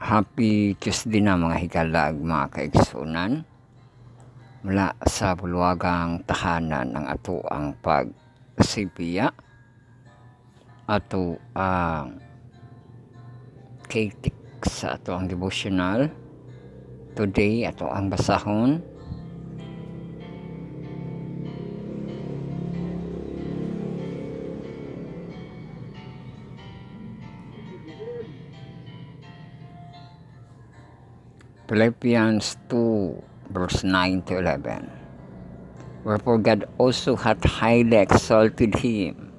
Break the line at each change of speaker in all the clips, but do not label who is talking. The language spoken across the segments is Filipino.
Happy Tuesday na mga higalag, mga kaigsunan. Mula sa bulwagang tahanan ng ato ang pagsipiya, ato ang kitik sa ato ang devotional. Today ato ang basahon Philippians 2 verse 9 to 11. Wherefore God also hath highly exalted him,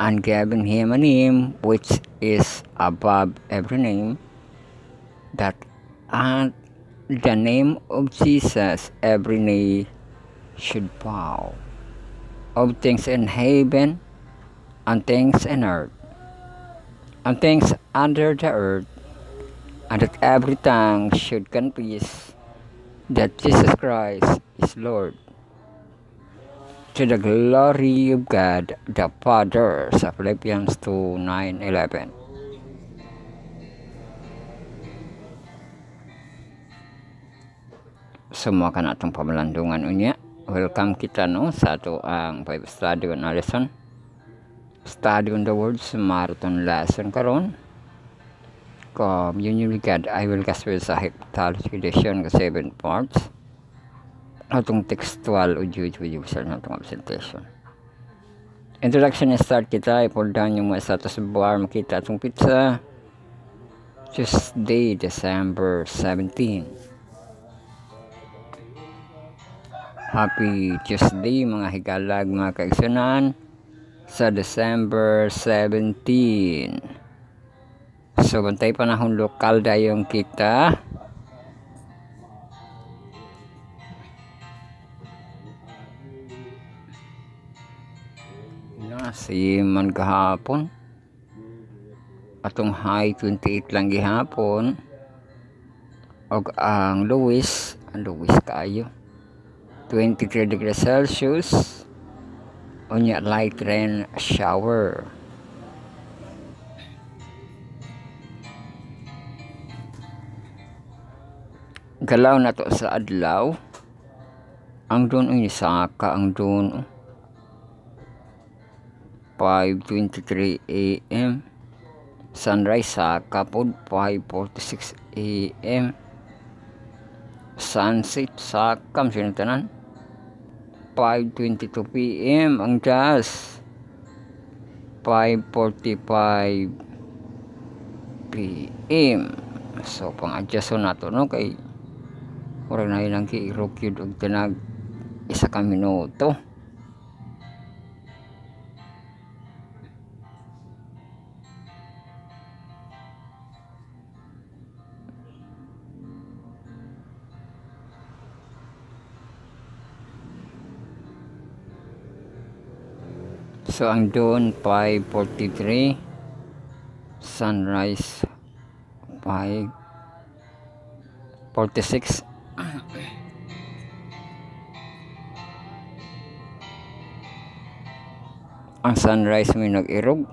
and given him a name which is above every name, that at the name of Jesus every knee should bow, of things in heaven, and things in earth, and things under the earth, and that every tongue should confess that Jesus Christ is Lord, to the glory of God the Father. Sa Philippians 2, 9, 11. Summa ka na itong pamalandungan unya. Welcome kita no sa ato ang Bible study on lesson. Study on the words marathon lesson karon. Communion with God. I will gospel sa Heptalogy edition ka 7 parts. Atong textual audio sa atong presentation. Introduction start kita. I-pull down yung mga status bar. Makita atong pizza. Tuesday, December 17. Happy Tuesday mga higalag, mga kaigsunan sa December 17. So bantay panahon lokal dayong kita. Siman kahapon. Atong high 28 lang gihapon. Og ang lowest kayo 23 degrees Celsius. Unya light rain shower. Galaw na to sa adlaw. Ang doon ay saka ang doon 5:23 AM. Sunrise saka pod 5:46 AM. Sunset sakam sinutanan 5:22 PM. Ang jazz 5:45 PM. So pang-adjust na to no kay murag na ilang ki-rokyud og tinag isa ka minuto. So ang doon 5:43, sunrise 5:46. Ang sunrise may nag-irog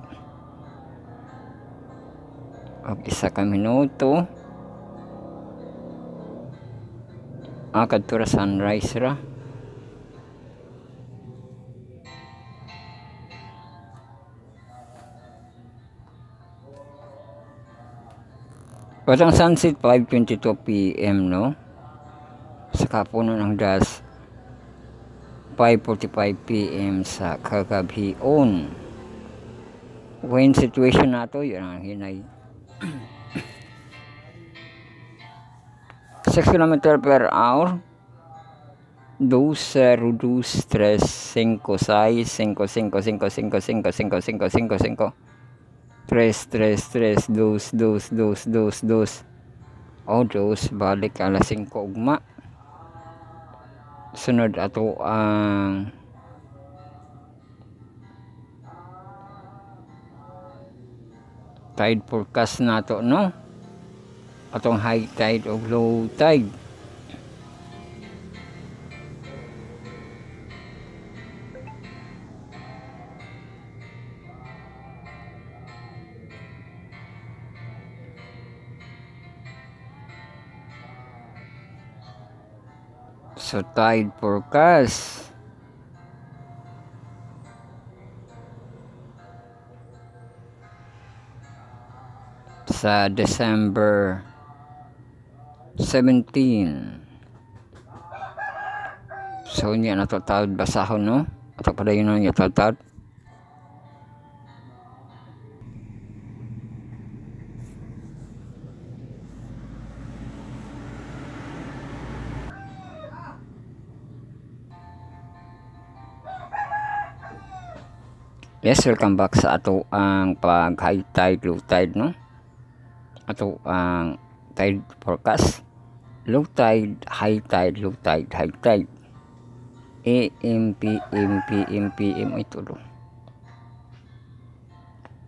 og isa ka minuto. Kadto ra sunrise ra. Patang sunset 5:22 PM no. Sa kapuno ng das 5:45 PM sa kagabion. Wind situation nato yun ang hinay 6 km per hour. 2, 2, 3, 5, 6, 5, 5, 5, 5, 5, 5, 5, 5, 5. 3, 3, 3, 2, 2, 2, 2, 2. O 2, balik alas 5 ugma. Sunod ato ang tide forecast nato no. Atong high tide o low tide. So tide forecast. Sa December 17. So niya natatawad basahon, no? Ato pala yun ang natatawad. Yes, welcome back sa ato ang pag high tide, low tide, no? Ato ang tide forecast. Low tide, high tide, low tide, high tide. AM, PM, PM, PM ito do.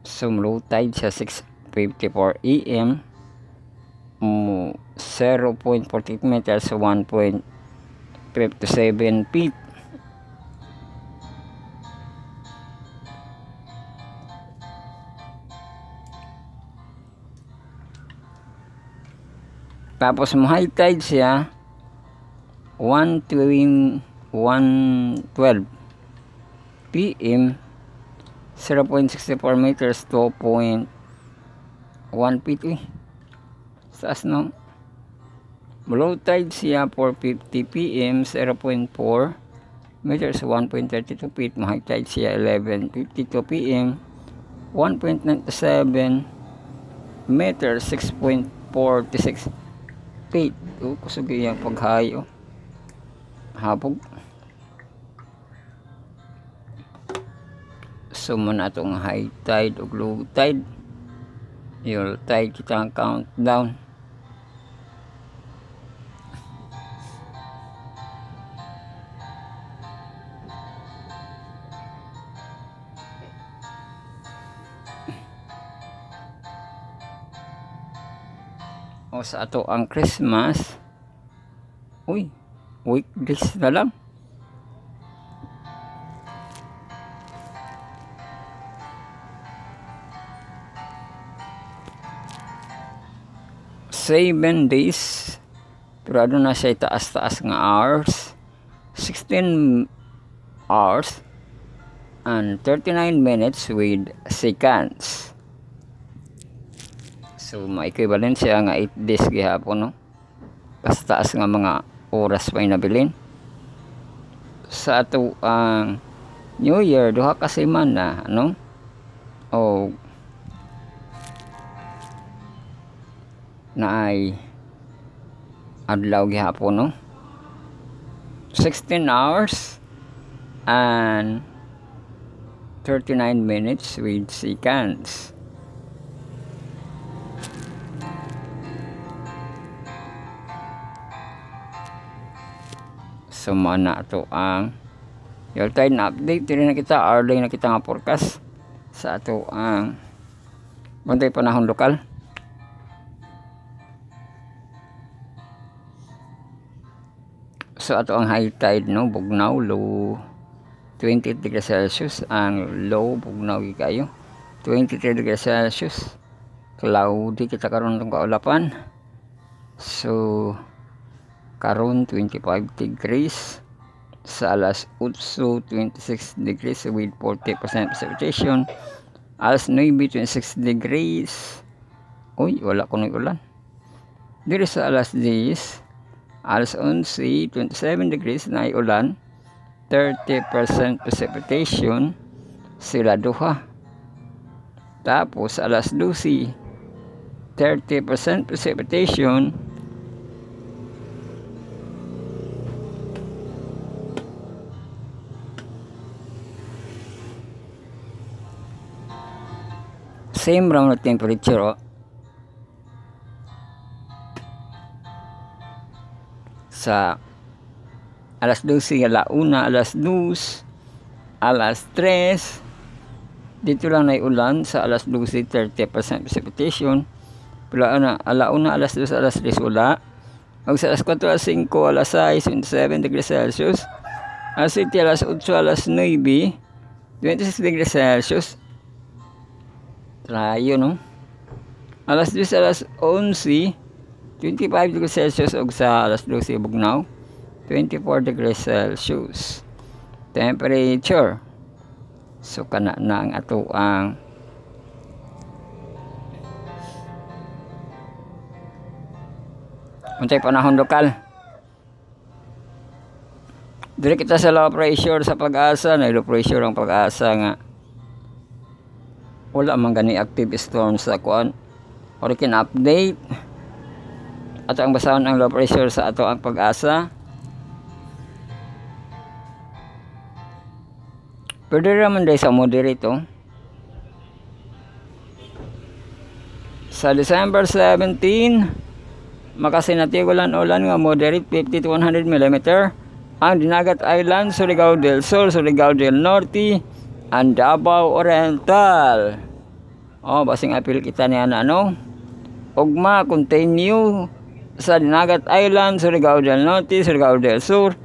So low tide sa 6:54 AM, 0.48 meters, 1.57 feet. Tapos mo high tide siya 1:12 PM, 0.64 meters, 2.1 feet. Taas, no? Low tide siya 4:50 PM, 0.4 meters, 1.32 feet. High tide siya 11:52 PM, 1.97 meters, 6.46 feet. Kusog yung paghayo. Hapog. So muna itong high tide o low tide. Yung tide kita ang countdown. O sa ato ang Christmas. Uy, weekdays na lang. Seven days. Pero ano na siya taas-taas nga hours. 16 hours and 39 minutes with seconds. So ma-equivalent siya nga 8 days gihapon, no? Taas nga mga oras pa nabilin. Sa ato ang New Year, duha ka semana, ano? O naay adlaw gihapon, no? 16 hours and 39 minutes with seconds. So mana to ang yung time na update din na kita, early na kita nga forecast sa ato ang bantay panahon lokal. So ato ang high tide, no, Bugnaw, low 20 degrees Celsius. Ang low Bugnaw kayo 23 degrees Celsius. Cloudy kita karon tong kaulapan. So karon 25 degrees. Sa alas 8, 26 degrees with 40% precipitation. Alas 9, 26 degrees. Uy, wala ko na ulan. Dito sa alas 10, alas 11, 27 degrees na ulan. 30% precipitation. Sila duha. Tapos alas 12, 30% precipitation. Same round na temperature, oh. Sa alas 12, alauna, alas 2, alas 3 dito lang na ulan. Sa alas 12, 30% precipitation. Pero alauna, alas 2, alas 3 wala. Pag sa alas 4, alas 5, alas 6, 27 degrees Celsius. Alas 7, alas 8, alas 9, 26 degrees Celsius. Trayo, no? Alas 10, alas 11, 25 degrees Celsius. Og sa alas 12, Bugnaw, 24 degrees Celsius temperature. So kana na ang ato ang untay panahon lokal. Dili kita sa low pressure sa Pag-asa, na low pressure ang Pag-asa nga wala man gani active storm sa kuan. Hurricane update. Ato ang basahon ang low pressure sa ato ang Pag-asa. Pwede naman dahil sa moderate sa December 17 makasinatigulan ulan nga moderate 50 to 100 mm ang Dinagat Island, Surigao del Sur, Surigao del Norte, and Davao Oriental. Basing apil kita niya na ugma continue sa Dinagat Island, Surigao del Norte, Surigao del Sur,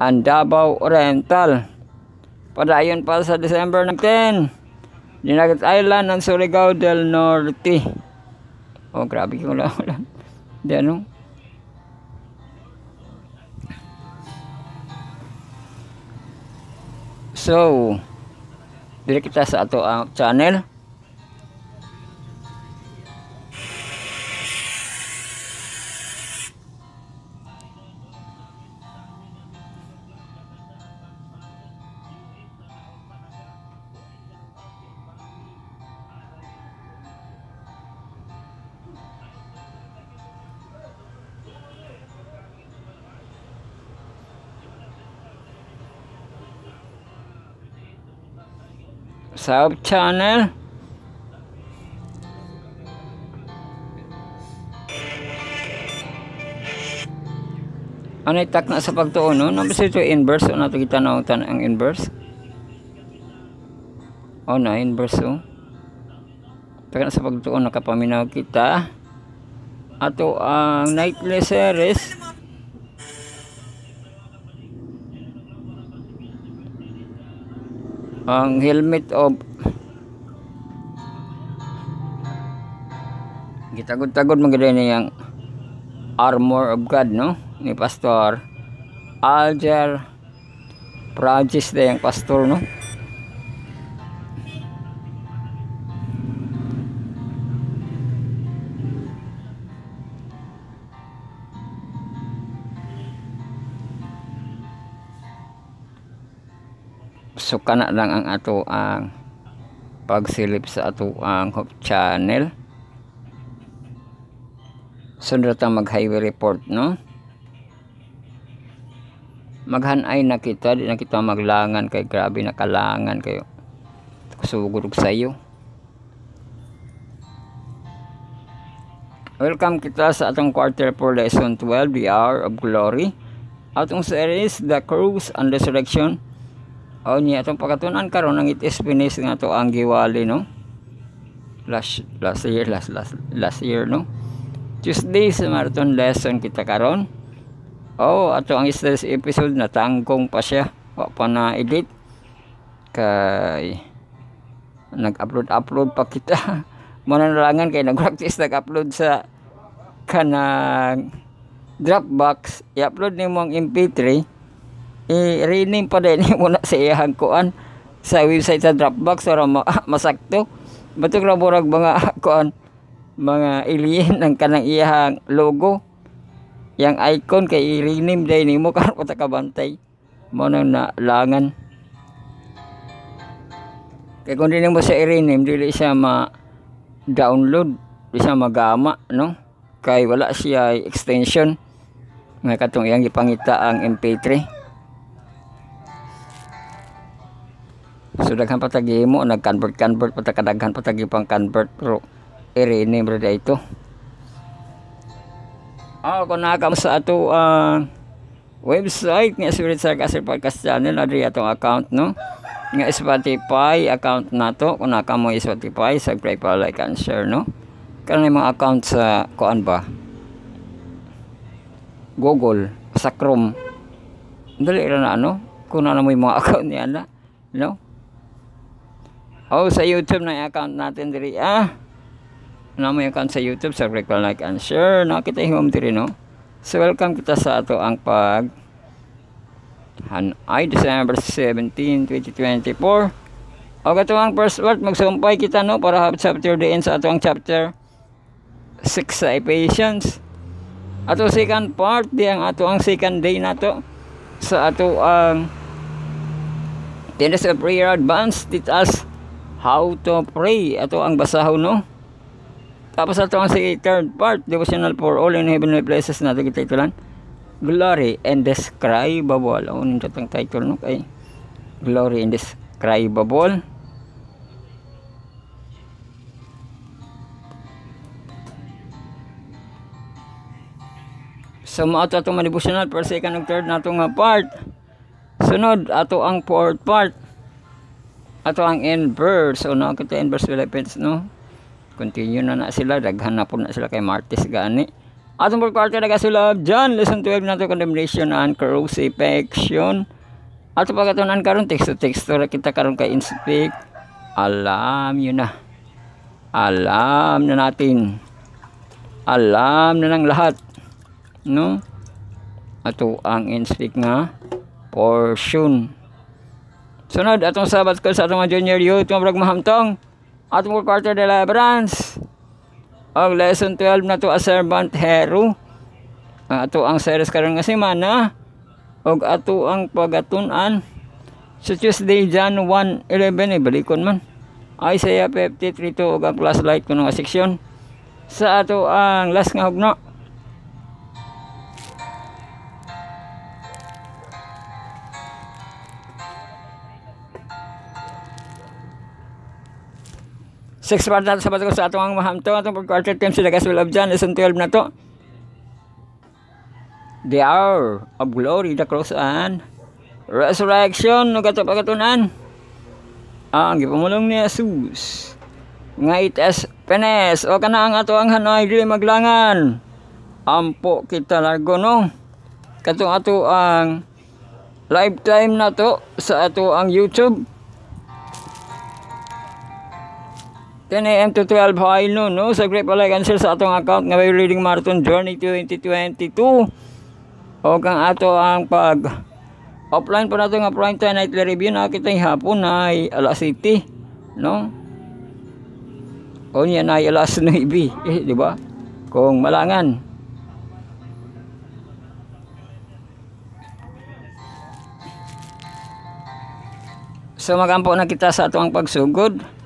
and Davao Oriental. Padayon pa sa December 10, Dinagat Island ng Surigao del Norte. Grabe yung ulan. Di So, dili kita sa ato ang channel. Sub channel. Ano itak na sa pagtuon Nabasa ito inverse nato kita nautan ang inverse. Na inverse tak na sa pagtuon nakapaminaw kita ato ang nightly series. Ang helmet of gitagod-tagod maganda niyang armor of God ni Pastor Alger Pragis na yung pastor So kana lang ang ato ang pagsilip sa ato ang Hope channel. Sundot ang mag highway report maghanay na kita, di na kita maglangan kay grabe nakalangan kayo. Sugod sa iyo. Welcome kita sa atong quarter for lesson 12, the hour of glory. Atong series, the cruise and resurrection. Niya itong pagkatunan karon ang it is finished nga to ang giwali last year Tuesday sa marathon lesson kita karon. Ato ang stress episode na tangkong pa siya, wa pa na edit kay nag-upload pa kita. Mananalangan kay nag-practice nag-upload sa kanang Dropbox, i-upload nimo ang MP3 i-rename pa din muna sa iyang kuan sa website sa Dropbox para masakto. Batok ra burag mga kuan mga alien ang kanang iyang logo, yang icon kay i-rename day nimo karon pa kabantay mo nang nalangan. Kay kung di mo sa i-rename dili siya ma-download, di siya magama kay wala siya extension nga katong iyang ipangita ang MP3. So daghan patagi mo nag-convert patakadaghan patagi pang convert pero i-rename ra ito. Kung nakam sa ato website nga Spirit Sarcastic Podcast Channel adri atong account nga Spotify account nato. Kung naka mo Spotify subscribe pa, like and share kanang mga account sa kuan ba Google sa Chrome dali ra na kung ano mo yung mga account niya sa YouTube na account natin diri na mo yung account sa YouTube, subscribe, like and share kita home diri So welcome kita sa ato ang pag Hanay December 17, 2024. O gato ang first part magsumpay kita no para hapit chapter diin sa ato ang chapter 6 sa Ephesians. Ato second part di ang ato ang second day nato sa ato ang Tennis of Prayer Advance teach us how to pray. Ato ang basahon no. Tapos ato ang third part devotional for all in heavenly places nato kita itulan. Glory Indescribable. O nito ang title no kay Glory Indescribable. So mao ato ang devotional for second ug third nato nga part. Sunod ato ang fourth part. Ato ang end verse. So na kita end verse Philippines no. Continue na sila, daghan na po na sila kay Martis gani. Atong fourth quarter nagasulab John lesson 12 nato condemnation and crucifixion. Ato pagatunan karon text to text ra kita karon kay in-speak. Alam yun na. Alam na natin. Alam na ng lahat. No? Ato ang in-speak nga portion. Sunod atong Sabbath school sa atong junior youth nga brag mahamtong. Atong fourth quarter deliverance. Og lesson 12 na to a servant hero. Ato ang series karon nga semana. Og ato ang pagatun-an sa Tuesday Jan 1:11 balikon man. Isaiah 53 to og ang flashlight kuno nga seksyon sa ato ang last nga hugno. Six part nato sa bato sa atong mahamto atong quarter time sila Gospel of John lesson 12 na to. The hour of glory, the cross and resurrection no kato pagatunan. Ang gipamulong ni Jesus nga ites penes o kana ang ato ang hanay dili maglangan. Ampo kita largo no. Katong ato ang lifetime na to sa ato ang YouTube. 10 AM to 12 high noon, no? Sa great like and share sa atong account nga may reading marathon journey 2022. O kang ato ang pag offline po nato nga prime time nightly review na kita hapon ay alas 7, no? O niya na ay alas 9, di ba? Kung malangan. So magampo na kita sa atong pagsugod.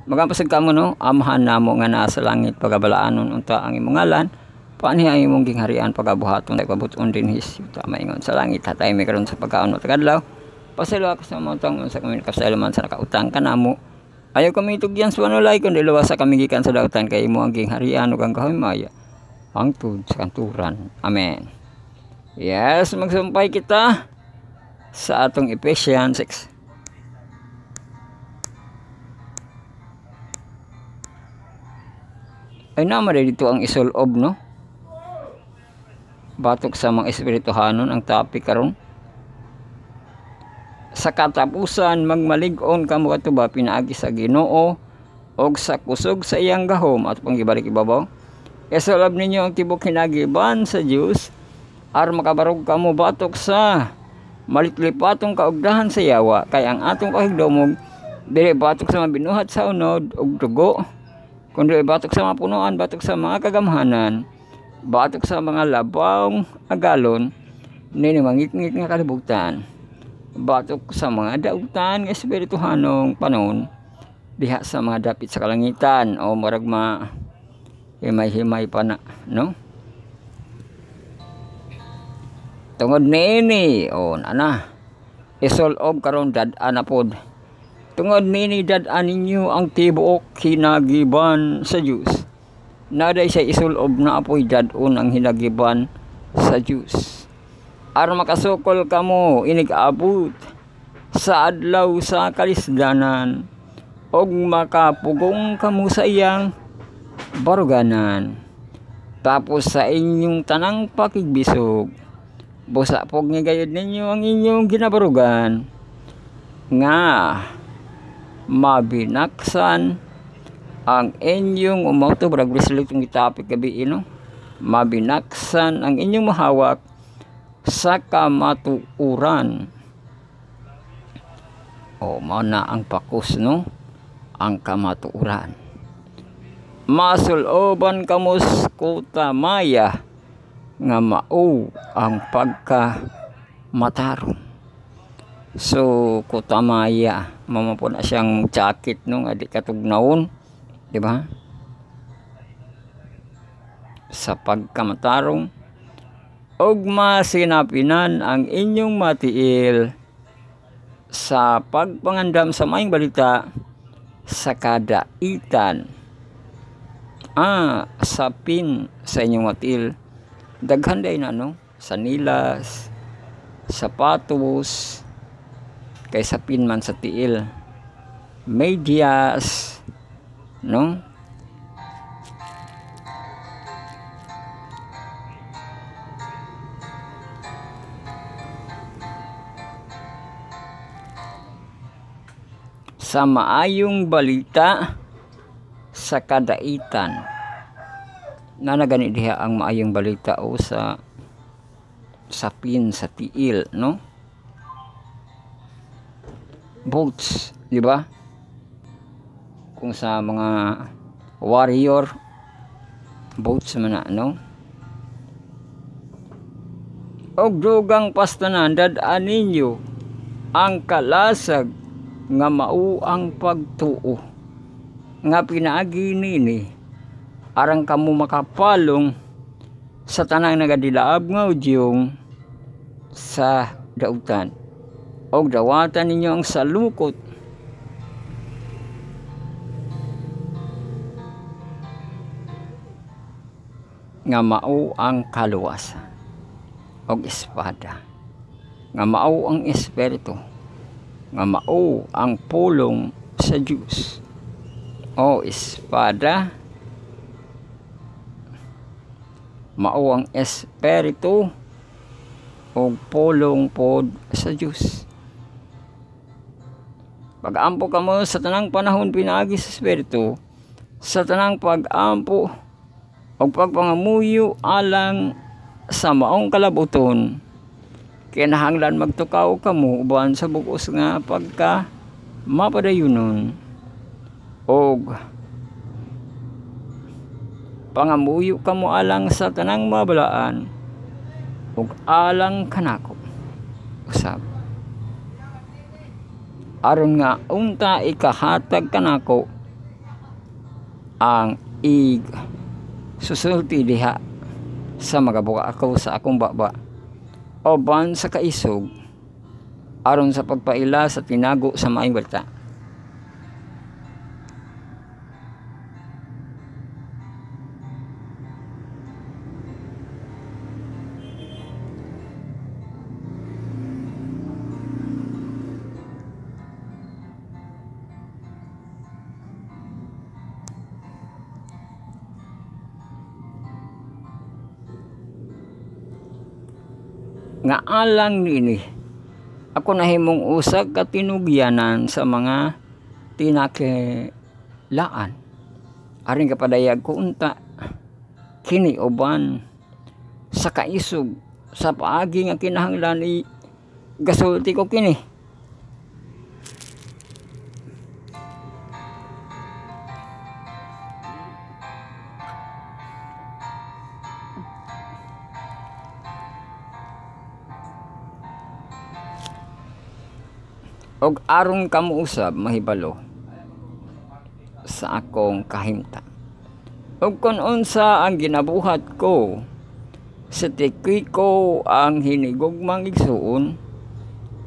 Magampasag kamo no, amahan namo nga naa sa langit pagabalaanon unta ang imong ngalan, paani ang imong gingharian pagabuhaton kay pabuton din his yuta maingon sa langit hatay mi karon sa pagkaon at kadlaw. Pasaylo ako sa montong sa kami kasayloman sa nakautang kanamo. Ayaw kami tugyan sa wanulay kundi luwas sa kami gikan sa dautan kay imo ang gingharian ug ang kahimaya hangtod sa kanturan. Amen. Yes, magsumpay kita sa atong Ephesians 6. Ay naman dito ang isulob no. Batok sa mga espirituhanon ang topic karon. Sa katapusan magmalig-on kamo katuba pinaagi sa Ginoo og sa kusog sa iyang gahom at panggibalik ibabaw. Isulob ninyo ang tibok hinagiban sa Dios aron makabarog kamo batok sa malitlipatong kaugdahan sa yawa kay ang atong kahigdomog dili batok sa mabinuhat sa unod og dugo. Kundi batok sa mga punuan, batok sa mga kagamhanan, batok sa mga labawng agalon, nini mangit-ngit nga kalibutan, batok sa mga dautan nga espirituhanong panon, diha sa mga dapit sa kalangitan, o maragma himay-himay pa na, no? Tungod nini, o nana, isolob karon dad-an na pod. Tungod nini dad-an ninyo ang tibuok hinagiban sa Diyos. Naday sa isulob na apoy dad-on ang hinagiban sa Diyos. Aron makasukol kamo inig-abot sa adlaw sa kalisdanan og makapugong kamo sa iyang baruganan. Tapos sa inyong tanang pakigbisog, busa pog nga gayud ninyo ang inyong ginabarugan nga mabinaksan ang inyong umauto brag resultong topic gabi no, mabinaksan ang inyong mahawak sa kamatuuran O mao na ang pakus no, ang kamatuoran. Masuloban kamos kutamaya nga mao ang pagka-matarong. So kutamaya mamo po na siyang jacket no nga di katugnaon, di ba? Sa pagkamatarong og masinapinan ang inyong matiil sa pagpangandam sa maayong balita sa kadaitan. Sapin sa inyong matiil daghan day na no, sanilas, sapatos, kay sapin man sa tiil, medyas no. Sa maayong balita sa kadaitan na nagani diha ang maayong balita o sa sapin sa tiil no, boats, di ba? Kung sa mga warrior boats man na no, og dugang pastanan dad-an ninyo ang kalasag nga mao ang pagtuo nga pinaagi nini arang kamo makapalong sa tanang nagadilaab nga udyong sa dautan og dawatan ninyo ang salukot nga mao ang kaluwasan og espada nga mao ang espiritu nga mao ang pulong sa Diyos. O espada mao ang espiritu o pulong pod sa Diyos. Pag-ampo kamo sa tanang panahon pinaagi sa espiritu, sa tanang pag-ampo o pagpangamuyo alang sa maong kalabuton, kinahanglan magtukaw kamo uban sa bukos nga pagka mapadayunon og pangamuyo kamo alang sa tanang mabalaan ug alang kanako usab aron nga unta ikahatag kanako ang susulti diha sa magabuka ako sa akong baba oban sa kaisog aron sa pagpaila sa tinago sa maayong balita. Nga alang nini ako nahimong usag katinugyanan sa mga tinakilaan aring kapadayag ko unta kini uban sa kaisog sa paagi nga kinahanglan i gasulti ko kini. Og aron kamo usab mahibalo sa akong kahimtang. Og kun unsa ang ginabuhat ko sa tikoy ko ang hinigugmang igsuon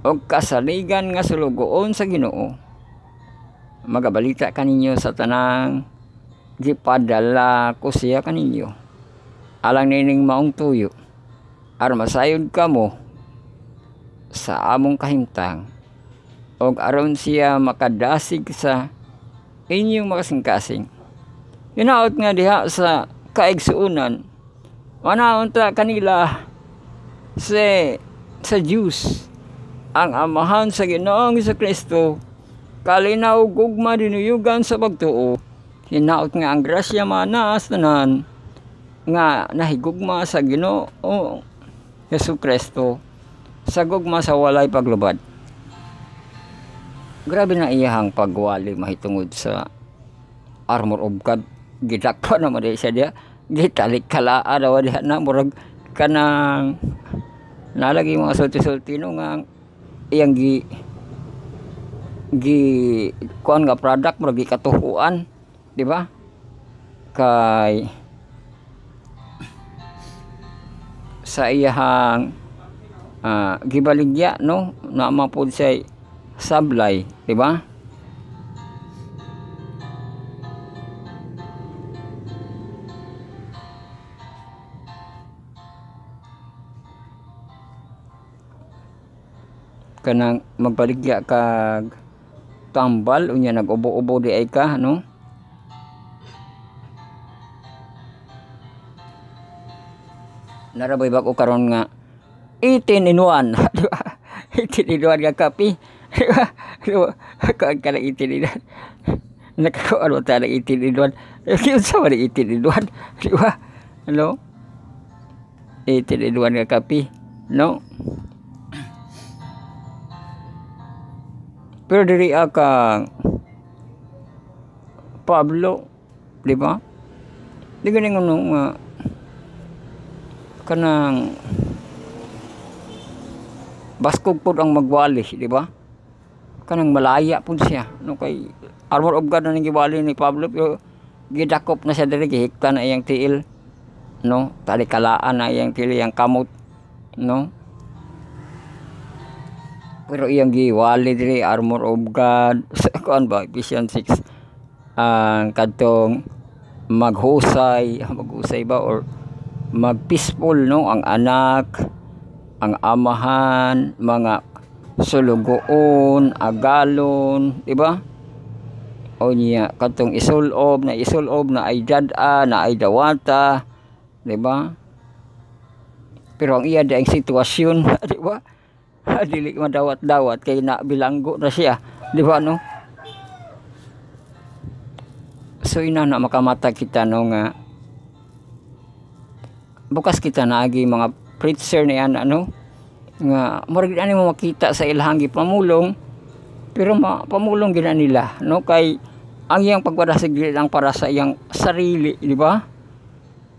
og kasaligan nga sulugoon sa Ginoo, magabalita kaninyo sa tanang gipadala ko siya kaninyo alang nining maong tuyo aron masayod kamo sa among kahimtang og aron siya makadasig sa inyong makasing-kasing. Hinaot nga diha sa kaigsuunan, manaunta kanila sa Diyos ang amahan sa Ginoong Jesu-Kristo, kalinaw gugma dinuyugan sa pagtuo. Hinaot nga ang grasya manaas tanan nga nahigugma sa Ginoo Jesu-Kristo sa gugma sa walay paglubad. Grabe na iyahang pagwali mahitungod sa armor of God. Gidakpa naman di siya diya. Gitalik kalaan daw diha na murag kanang nalagi mga sulti-sulti no nga iyang gi kuan nga product murag gikatuhuan, di ba? Kay sa iyahang gibaligya no na mapud say sablay, di ba? Kanang magbaligya kag tambal unya nag-ubo-ubo di ay ka no. Narabay bako karon nga 18 in 1 di ba? 18 in 1 nga kapi di ba? Kag kana 18 in 1 nakakuan mo ta 18 in 1 yung sa 18 in 1 di ba? Ano 18 in 1 nga kapi no. Pero diri kang Pablo, di ba? Di ganing nga kanang baskog pud ang magwali, di ba? Kanang malaya pud siya, no kay armor of God na ning giwali ni Pablo pero gidakop na siya diri gihikta na iyang tiil, no? Talikalaan na iyang tiil, iyang kamot, no? Pero iyang giwali diri armor of God sa kuan ba Ephesians 6 ang kadtong maghusay ba or mag-peaceful no ang anak, ang amahan, mga sulugoon, agalon, di ba? O niya kadtong isulob na ay dada, na ay dawata, di ba? Pero ang iya daing sitwasyon, di ba? Dili madawat-dawat kay na bilanggo na siya, di ba no? So ina na makamata kita no nga bukas kita naagi mga preacher na yan ano nga murag ani mo makita sa ilahang gipamulong pero pamulong gina nila no kay ang iyang pagpadasig lang para sa iyang sarili, di ba?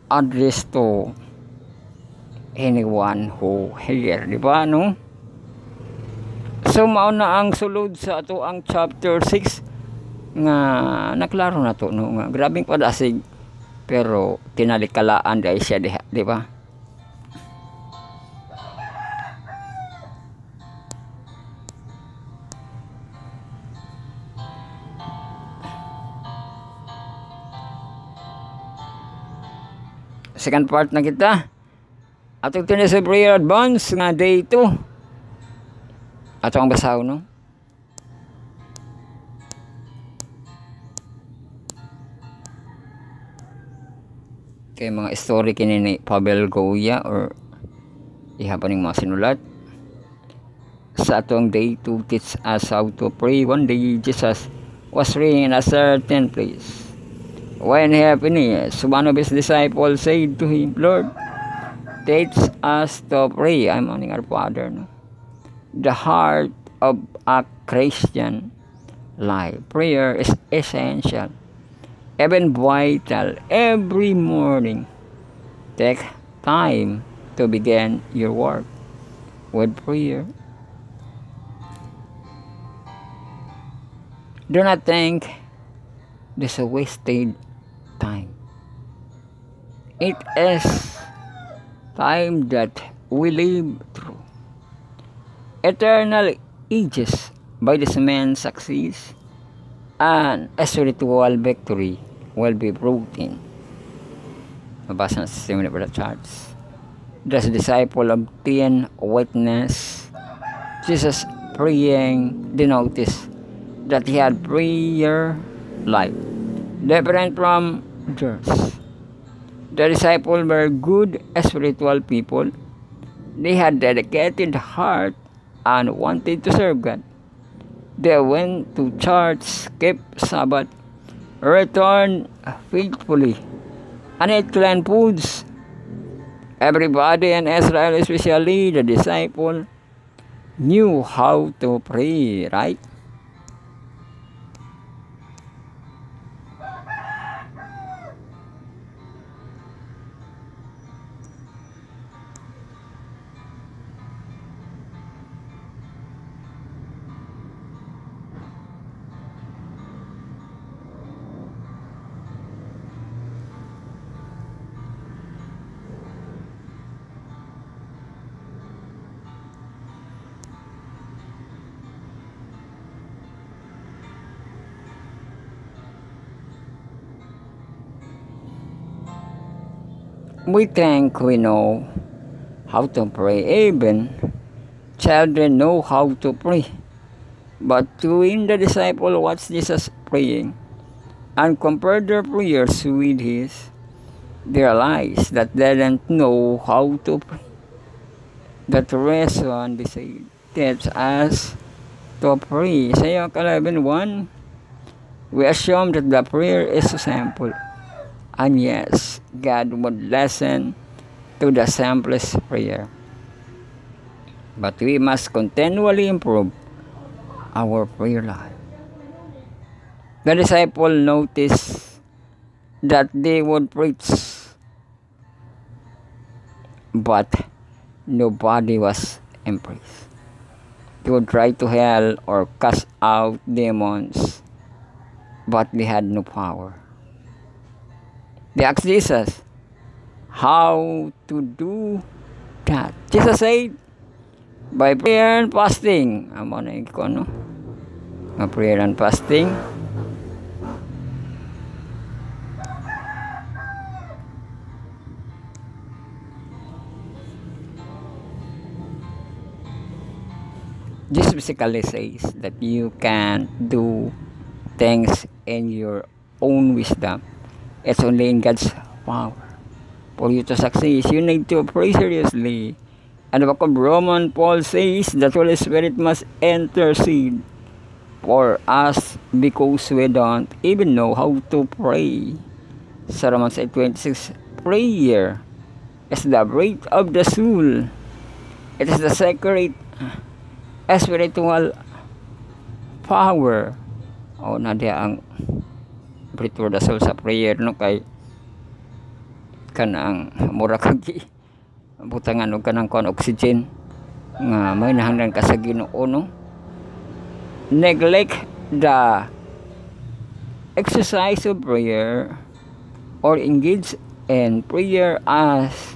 Address to anyone who hear, di ba no? So mao na ang sulod sa ato ang chapter 6 nga naklaro na to no nga grabing padasig pero tinalikalaan dai siya diha, di ba? Second part na kita. Atong tinis sa prayer advance nga day 2. Ato ang basaw no. Kay mga story kini ni Pavel Goya or iha pa ning mga sinulat. Sa atong day to teach us how to pray. One day Jesus was praying in a certain place. When he had finished, one of his disciples said to him, Lord, teach us to pray. I'm on our Father. No? The heart of a Christian life. Prayer is essential. Even vital. Every morning, take time to begin your work with prayer. Do not think this is a wasted time. It is time that we live through. Eternal ages by this man's success and a spiritual victory will be brought in. Mabasa na sa Simon of the Charts. The disciple obtained witness Jesus praying denotes that he had prayer life different from theirs. The disciples were good spiritual people. They had dedicated heart and wanted to serve God. They went to church, kept Sabbath, returned faithfully, and ate clean foods. Everybody in Israel, especially the disciple, knew how to pray, right? We think we know how to pray. Even children know how to pray. But when the disciple watched Jesus praying and compared their prayers with his, they realized that they didn't know how to pray. That reason they say teach us to pray. Sa York 11:1, we assume that the prayer is so simple. And yes, God would listen to the simplest prayer. But we must continually improve our prayer life. The disciple noticed that they would preach, but nobody was impressed. They would try to heal or cast out demons, but they had no power. They asked Jesus how to do that. Jesus said, by prayer and fasting. Amo na ko, no? Prayer and fasting. This basically says that you can't do things in your own wisdom. It's only in God's power. For you to succeed, you need to pray seriously. And the book of Romans, Paul says that Holy Spirit must intercede for us because we don't even know how to pray. Sa Romans 8:26, prayer is the breath of the soul. It is the sacred spiritual power. O na dia ang breath of the soul sa prayer, no, kay kanang mura kagi butangan og kanang kon oxygen nga may nahanglan ka sa Ginoo, no. Neglect the exercise of prayer or engage in prayer as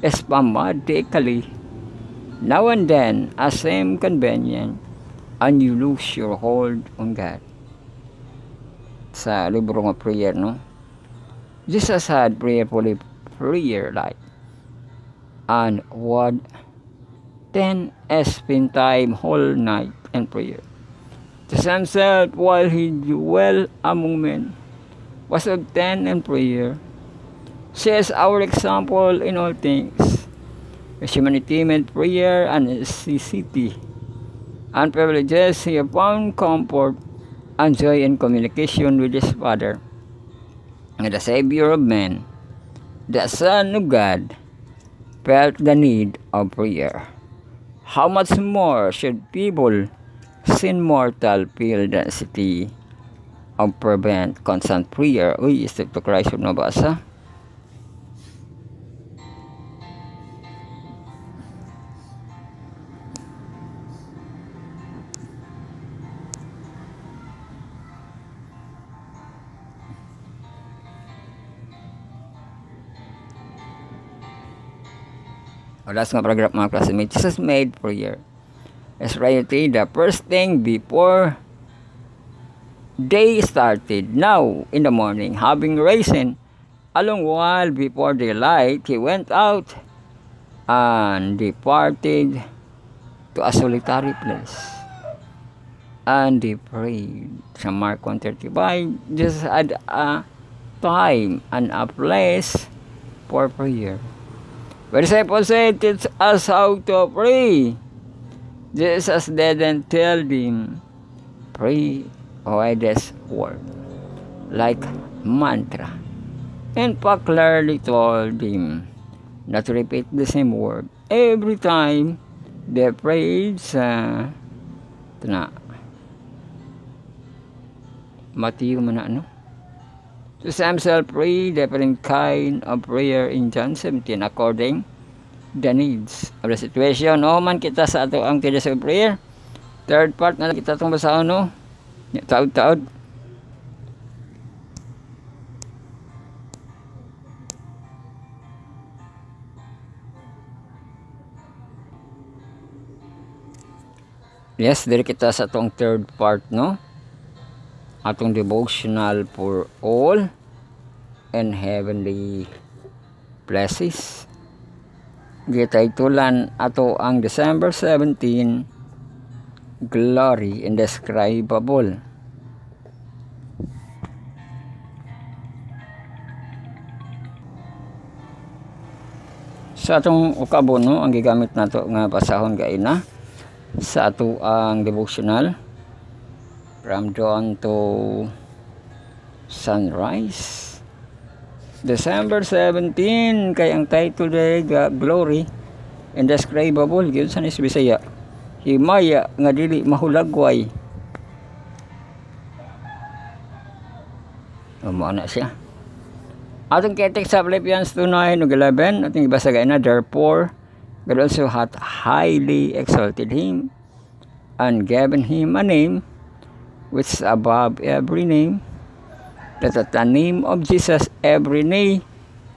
sporadically now and then as seem convenient, and you lose your hold on God. Sa libro ng prayer, no, Jesus had prayerfully prayer life and would then spend time whole night in prayer. Jesus himself, while he dwelt among men, was obtained in prayer. She is our example in all things. His humanity made prayer and necessity and privileges. He found comfort and joy in communication with his Father. And the Savior of men, the Son of God, felt the need of prayer. How much more should people sin mortal feel the necessity of fervent, constant prayer? Uy, step to Christ, nabasa. Last nga paragraph, mga classmates. Jesus made prayer as priority, the first thing before day started. Now in the morning, having risen a long while before daylight, he went out and departed to a solitary place, and he prayed. Sa Mark 1:35, Jesus had a time and a place for prayer. The disciples said, teach us how to pray. Jesus didn't tell them, pray by this word, like mantra. In fact, clearly told them not to repeat the same word every time they prayed sa Matthew man ano. Jesus himself prayed different kind of prayer in John 17 according the needs of the situation. No man kita sa ato ang tidas of prayer. Third part na kita itong basahon, no. Taod-taod. Yes, diri kita sa atong third part, no. Atong devotional for all and heavenly places. Gitaytulan ato ang December 17, Glory Indescribable. Sa atong ukabono ang gigamit nato nga basahon gaina sa ato ang devotional from dawn to sunrise. December 17 kay ang title day Glory Indescribable gyud sa Bisaya. Himaya nga dili mahulagway. Amo na siya. Atong ketek sa Philippians 2:9-11 ating ibasa gaina, therefore God also hath highly exalted him and given him a name which is above every name, that at the name of Jesus every knee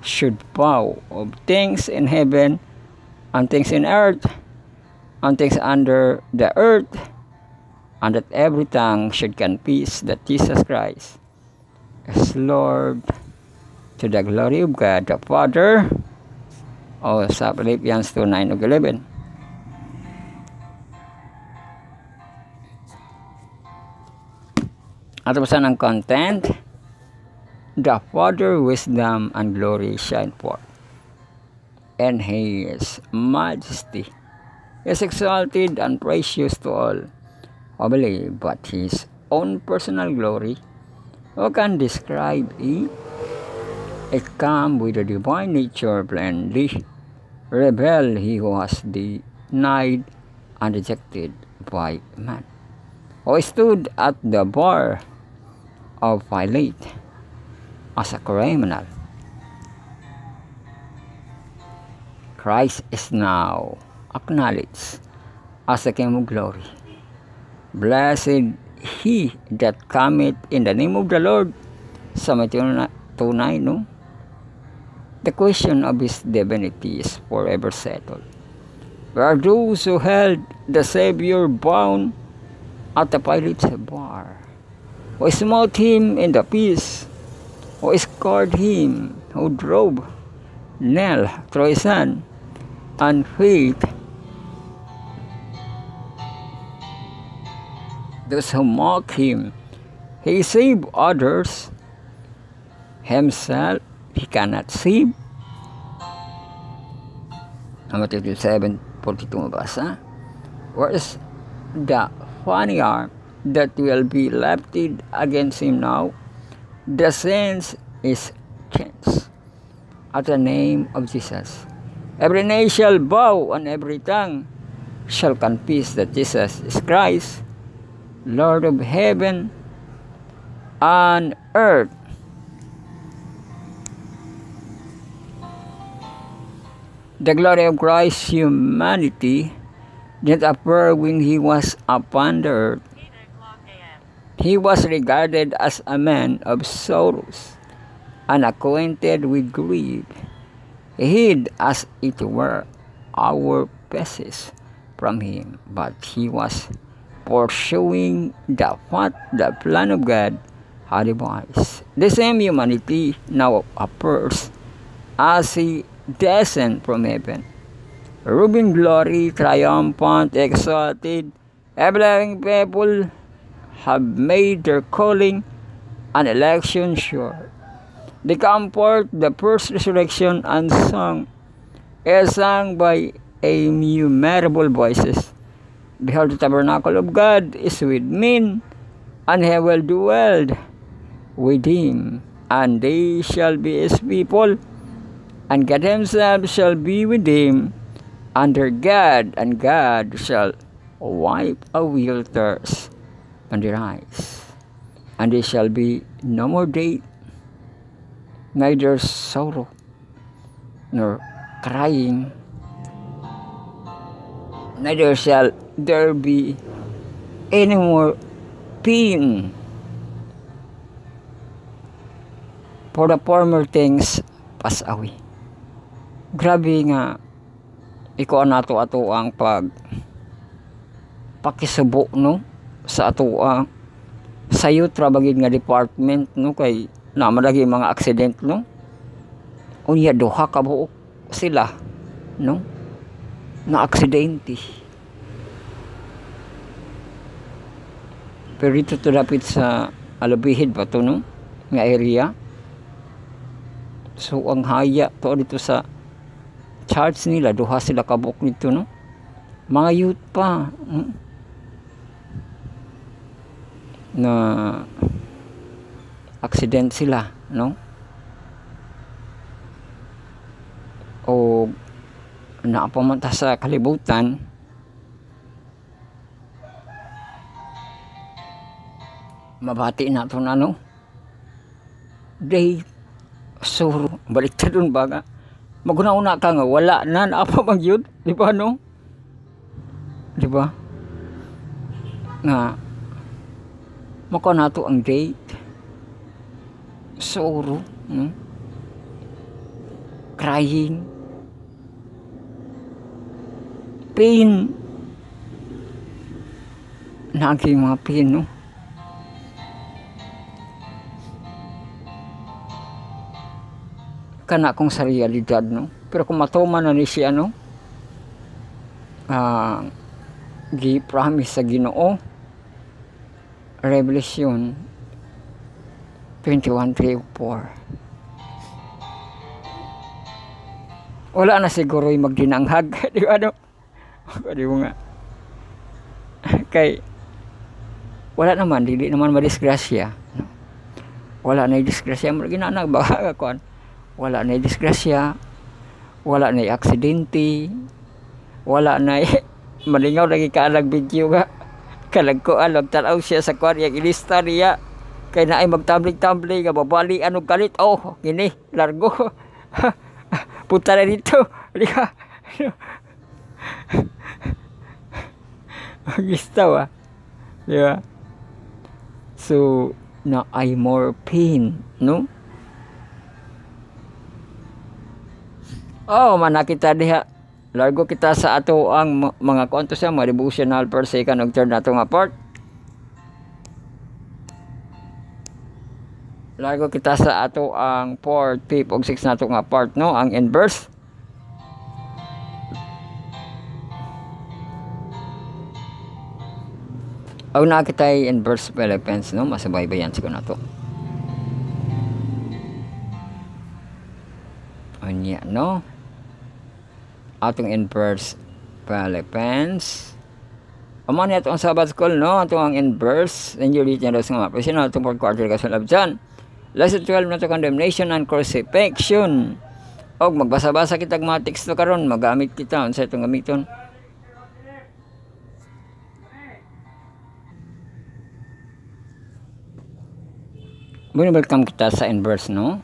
should bow, of things in heaven and things in earth and things under the earth, and that every tongue should confess that Jesus Christ is Lord, to the glory of God the Father. O sa Philippians 2:9-11. At basta ng content, the Father wisdom and glory shine forth, and His majesty is exalted and precious to all who believe, but His own personal glory, who can describe it? It come with the divine nature plainly revealed, he who has denied and rejected by man, who stood at the bar of Pilate as a criminal. Christ is now acknowledged as the King of glory. Blessed he that cometh in the name of the Lord. Sa Matthew 2:9, no? The question of his divinity is forever settled. There are those who held the Savior bound at the Pilate's bar, who smote him in the peace, who scourged him, who drove nail through his hand and feet. Those who mock him, he saved others. Himself he cannot save. Matthew 7:42 mabasa. Whereas the funny arm that will be lifted against him now, the sense is changed. At the name of Jesus, every knee shall bow and every tongue shall confess that Jesus is Christ, Lord of heaven and earth. The glory of Christ's humanity did appear when he was upon the earth. He was regarded as a man of sorrows, unacquainted with grief. He hid as it were our faces from him, but he was pursuing the plan of God had devised. The same humanity now appears as he descend from heaven, robing glory, triumphant, exalted. Every people have made their calling and election sure. The comfort, the first resurrection and song is sung by innumerable voices. Behold, the tabernacle of God is with men, and he will dwell with him, and they shall be his people, and God himself shall be with him, under God, and God shall wipe away all tears from their eyes, and there shall be no more death, neither sorrow nor crying, neither shall there be any more pain, for the former things pass away. Grabe nga iko nato ang pakisubo, no, sa ato sayo trabagid nga department, no, kay naman lagi mga accident, no, Unya duha ka buok sila, no? Na aksidente. Pero dito to dapit sa Alabihid pa to, no? Nga area. So ang haya to dito sa church nila, duha sila kabuk nito, no? Mga youth pa, na accident sila, no? O naapamanta sa kalibutan. Mabati na ito na, no? Day suro, balik ta dun baga. Maguna-una ka nga, wala na, naapa mag yun, di ba, no? Di ba? Nga, mako na ito ang date. Suro, no? Crying. Pain. Naging mga pain, no? Kana kong sa realidad, no? Pero kung matuman na ni siya, no? Gi-promise sa Ginoo. Revelation 21:3-4. Wala na siguro yung magdinanghag. Di ba, no? Di mo nga. Kay, wala naman, dili naman madisgrasya. No? Wala na yung disgrasya. Ginanag, baka kakuan. Wala na disgrasya, wala na aksidente, wala na malingaw lagi kaalag video nga kalag ko alam tanaw siya sa kwan yung ilista niya kay na ay magtabling-tabling nga babali anong kalit gini largo punta na dito liha magistaw di ba? So na ay more pain, no? Manakita diha. Largo kita sa ato ang mga konto sa mga devotional per second og third nato nga part. Largo kita sa ato ang 4th, 5th ug 6th nato nga part, no? Ang inverse. Aw na kita inverse Philippines, no? Masabay-bayan siguro nato. Anya, no? Atong inverse Philippines. Aman niya itong Sabbath School, no? Atong ang inverse. And you read niya daw sa mga personal. Atong 4th quarter kasulab dyan. Lesson 12 na ito, condemnation and crucifixion. O magbasa-basa kita mga teksto karon, magamit kita. Ano sa itong gamiton? Welcome kita sa inverse, no?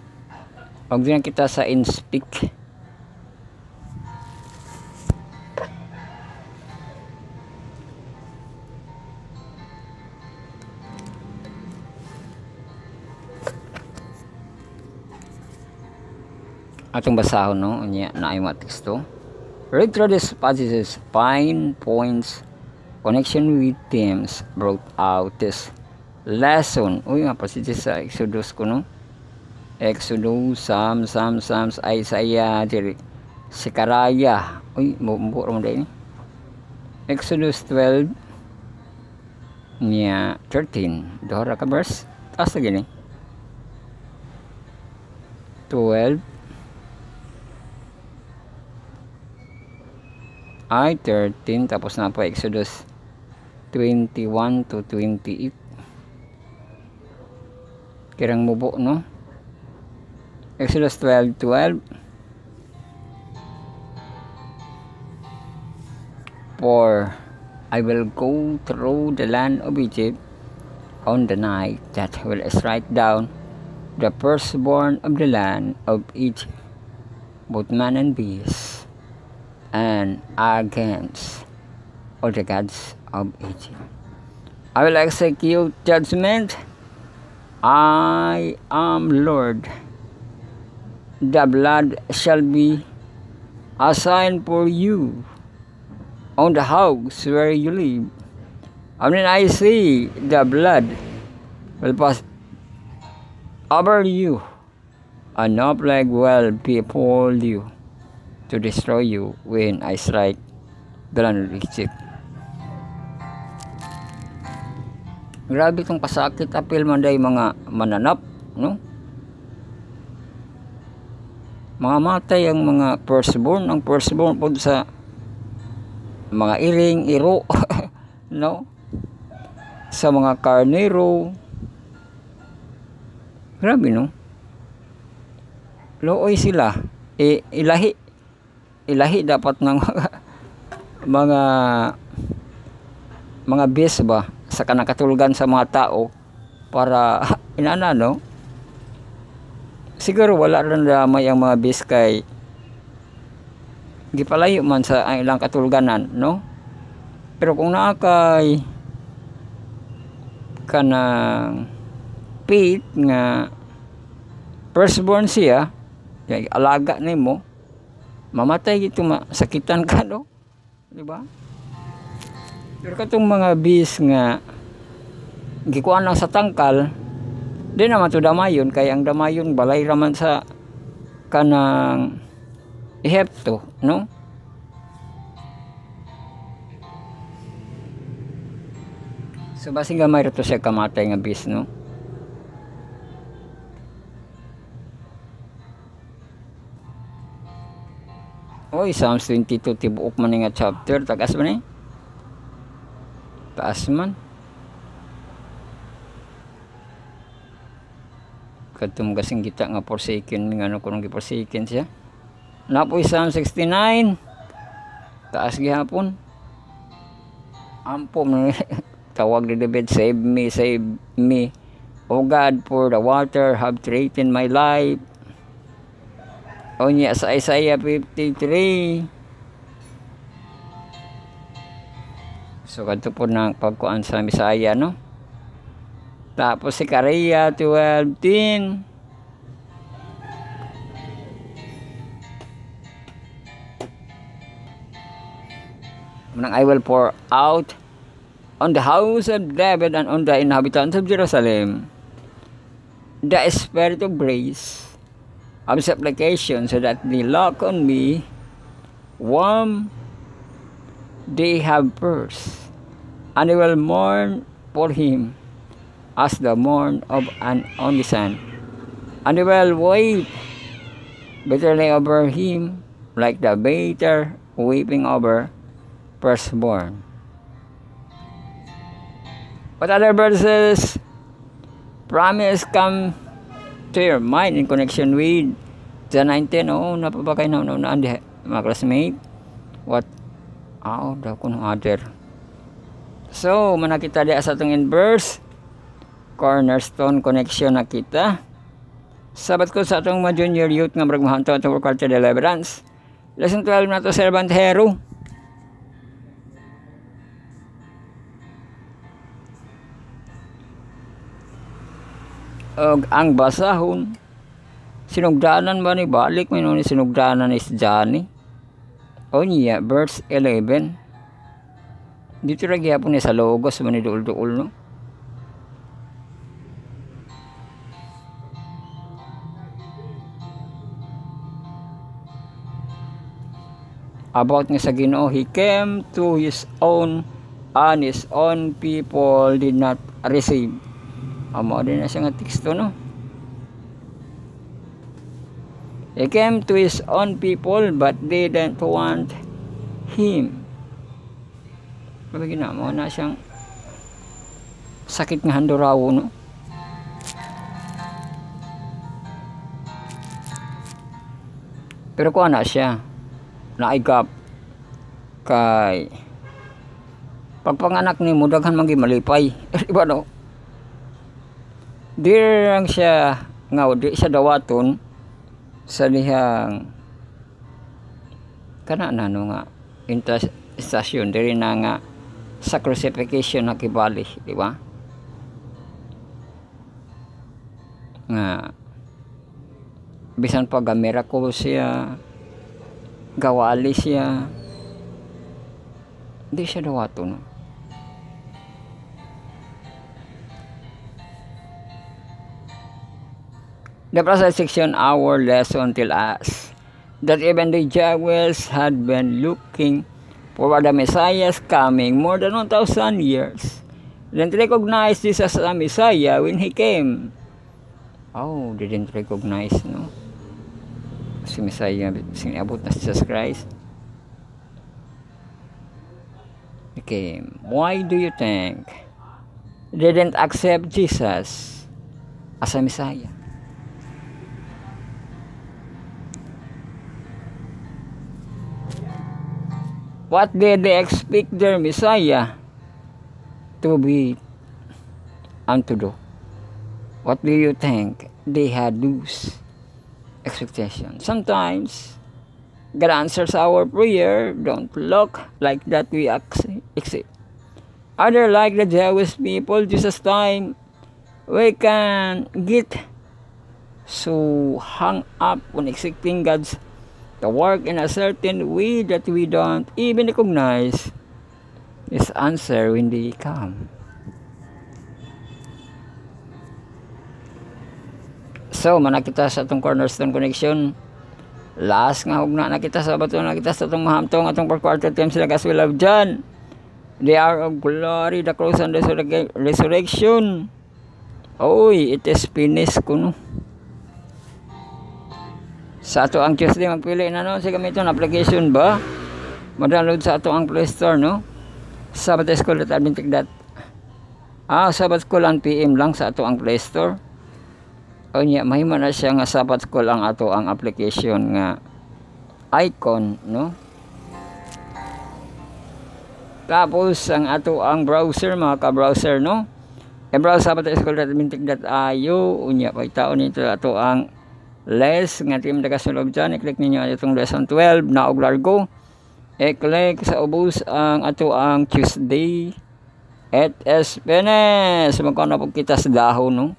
O din kita sa in-speak. Atong basahon, no? Unya na ay mga teksto. Read through these passages, find points, connection with themes brought out this lesson. Uy, nga passages sa Exodus ko, no? Exodus, Psalms, Isaiah, Sekaraya. Uy, mabumpo mo dahil. Exodus 12, niya 13. Dohara ka verse. Taas na gini. 12. Ay 13 tapos na po Exodus 21 to 28. Kirang mubo, no? Exodus 12:12. For I will go through the land of Egypt on the night that will strike down the firstborn of the land of Egypt, both man and beast, and against all the gods of Egypt. I will execute judgment. I am Lord. The blood shall be a sign for you on the house where you live. And when I see the blood will pass over you, and no plague will befall you to destroy you when I strike the land of Egypt. Grabe itong kasakit apil man day mga mananap, no? Mga matay ang mga firstborn, ang firstborn po sa mga iring, iro, no? Sa mga karnero. Grabe, no? Looy sila. Ilahi dapat ng mga bis ba sa kanakatulgan sa mga tao para inana, no? Siguro wala rin damay ang mga bis kay gipalayo man sa ang ilang katulganan, no? Pero kung naakay kanang pit nga firstborn siya, alaga nimo, mamatay gito, masakitan ka, no? Di ba? Pero katong mga bis nga gikuan lang sa tangkal, di naman to damayon, kaya ang damayon balay raman sa kanang ihepto, no? So basing gamay rito siya kamatay nga bis, no? Oy, Psalms 22 tibuok man nga chapter, tagas man eh. Taas man. Kadtong gasing kita nga forsaken nga ano kunong giforsaken siya. Napoy Psalm 69. Taas gihapon. Ampo tawag ni David, save me, save me. O God, for the water have threatened my life. O niya sa Isaiah 53. So kadto po ng pagkuan sa Misaya, no? Tapos si Zechariah 12:10. I will pour out on the house of David and on the inhabitants of Jerusalem the spirit of grace, of supplication, so that they look on me whom they have pierced, and they will mourn for him as the mourn of an only son, and they will weep bitterly over him like the bitter weeping over firstborn. What other verses promise come to your mind in connection with John 19? Oh, napabakay na di mga classmate. What? Oh, daw ko ng other. So, manakita di sa itong inverse. Cornerstone connection na kita. Sabat ko sa itong mga junior youth nga bragmahan to itong culture deliverance. Lesson 12 na to, servant hero. Ang basahon, sinugdanan ba ni balik may nung sinugdanan is Johnny? O niya, verse 11. Dito rin gyapon ni sa logos man ni duol-duol, no? About nga sa Ginoo, he came to his own and his own people did not receive. Amo din na siya nga teksto, no? He came to his own people but they didn't want him. Pagiging na mo na siyang sakit nga handurawo, no? Pero kuha na siya, naigap kay pagpanganak ni mo daghan man malipay. Diba, no? Dirang siya nga di siya dawaton sa dihang kana nano nga stasyon diri na nga sa crucifixion na kibali, di ba? Nga bisan pa ga miracle siya, gawali siya, di siya dawaton. The present section our lesson tell us that even the Jews had been looking for the Messiah's coming more than 1,000 years. They didn't recognize Jesus as a Messiah when he came. Oh, they didn't recognize, no? Si Messiah, sinabot na Jesus Christ. He came. Why do you think they didn't accept Jesus as a Messiah? What did they expect their Messiah to be and to do? What do you think they had those expectations? Sometimes God answers our prayer don't look like that we accept. Other like the Jewish people Jesus time, we can get so hung up on expecting God's to work in a certain way that we don't even recognize His answer when they come. So, manakita sa atong Cornerstone Connection. Last nga hugna na kita sa bato na kita sa atong mahamtong atong per-quarter times sila as we love John. The hour of glory, the cross and resurrection. Oy, it is finished kuno. Sa ato ang Tuesday magpili na no sa gamiton application ba? Ma-download sa ato ang Play Store no. Sabbathschool.adventist. Sabbath School ang PM lang sa ato ang Play Store. O niya mahimo na siya nga Sabbath School ang ato ang application nga icon no. Tapos ang ato ang browser mga ka-browser no. E-browse sabbathschool.adventist.io unya pagtaon nito ato ang less nga team nagasulog dyan, i-click ninyo itong lesson 12 na og largo, i-click sa ubos ang ato ang Tuesday at Espenes magkano po kita sa dahon no.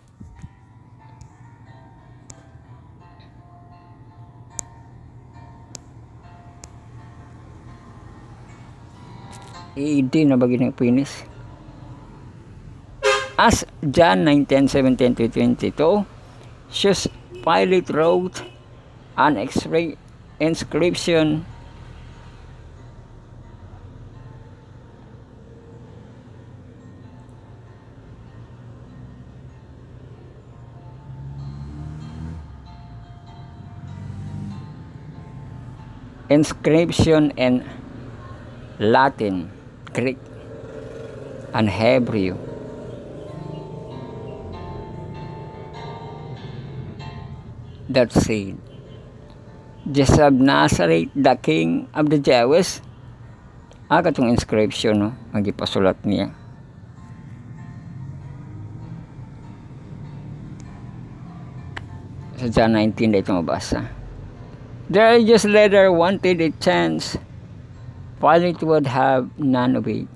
Hindi na bagay ng finish as John 19:17-22 shows Pilate wrote an inscription in Latin, Greek, and Hebrew. That said, Jesus of Nazareth, the King of the Jews. Katong inscription no, ang gipasulat niya. Sa John 19 dito mabasa. The religious leader wanted a chance. Pilate would have none of it.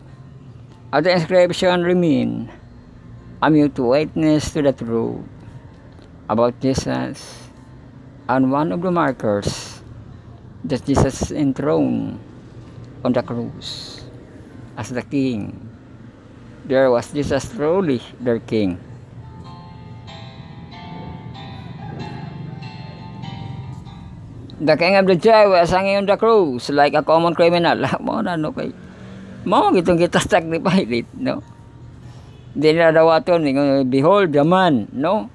At the inscription remain a mute witness to the truth about Jesus. And one of the markers that Jesus enthroned on the cross as the King. There was Jesus truly their King. The King of the Jews was hanging on the cross like a common criminal. Mo na no kay. Mo gitong kita stuck ni Pilate, no? Dinadawaton ni behold the man, no?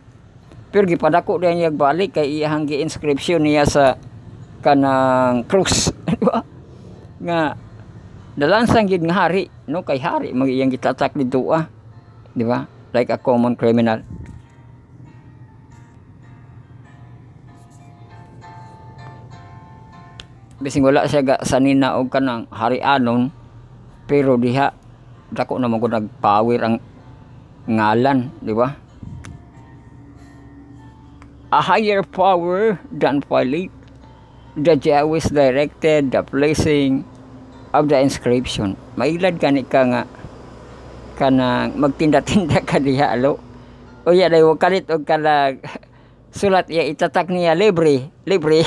Pero gipadako din niya balik kay iyang gi-inscription niya sa kanang cross, di ba? Nga dalansang gid nga hari, no? Kay hari mag iyang gitatak dito di ba? Like a common criminal. Bising wala siya sanina og kanang harianon, pero diha dako na mo nagpower ang ngalan, di ba? A higher power than Pilate, the Jews directed the placing of the inscription. Mailad ka nga kanang magtinda-tinda ka diha alo. O ya dayo kalit og kalag sulat ya itatak niya libre libre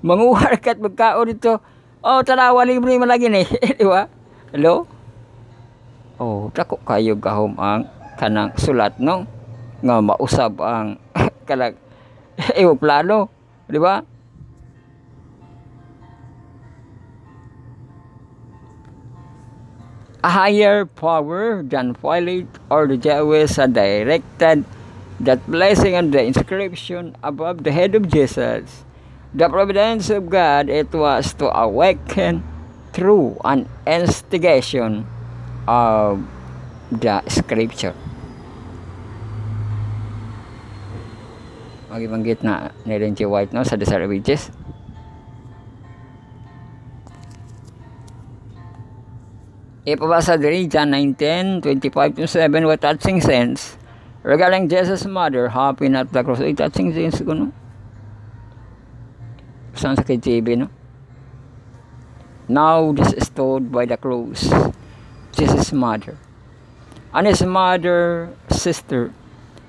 manguhar kat magkaon dito. Oh tanawa libre man lagi ni di ba? Hello? Oh dako kayo gahom ang kanang sulat no. nga mausab ang kalag eroplano, di ba? A higher power than Pilate or the Jews had directed that blessing on the inscription above the head of Jesus. The providence of God, it was to awaken through an investigation of the scripture. Magibanggit na ni Ellen G. White, no, sa Desire of Ages. Ipabasa diri John 19:25-7, what touching sense regarding Jesus' mother happened at the cross. Ay, touching sense ko, no? Saan sa KJB, no? Now this stood by the cross, Jesus' mother, and his mother, sister,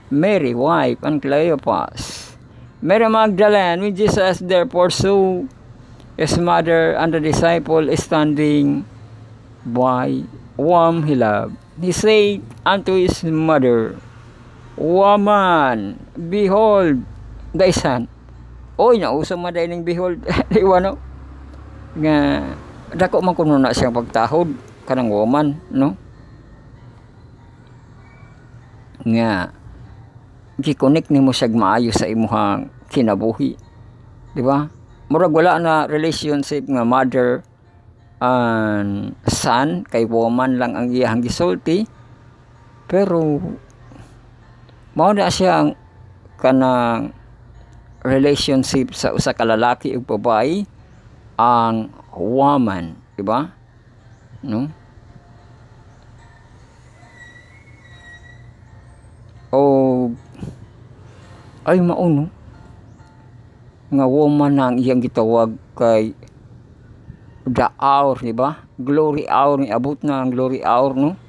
Mary, wife, and Cleopas. Mary Magdalene, when Jesus therefore saw his mother and the disciple standing by whom he loved, he said unto his mother, Woman, behold thy son. Oy, nausam man dahil ng behold, di ba, no? Nga, dako man kuno na siyang pagtahod, kanang woman, no? Nga, gikonik ni mo siyag maayo sa imuhang kinabuhi. Di ba? Murag wala na relationship nga mother and son, kay woman lang ang iyahang gisulti, pero mao na siyang kanang relationship sa usa ka lalaki ug babae, ang woman, di ba? No? O ay mao, no? Nga woman na ang iyang gitawag kay the hour, di ba? Glory hour, ni abot na ang glory hour, no?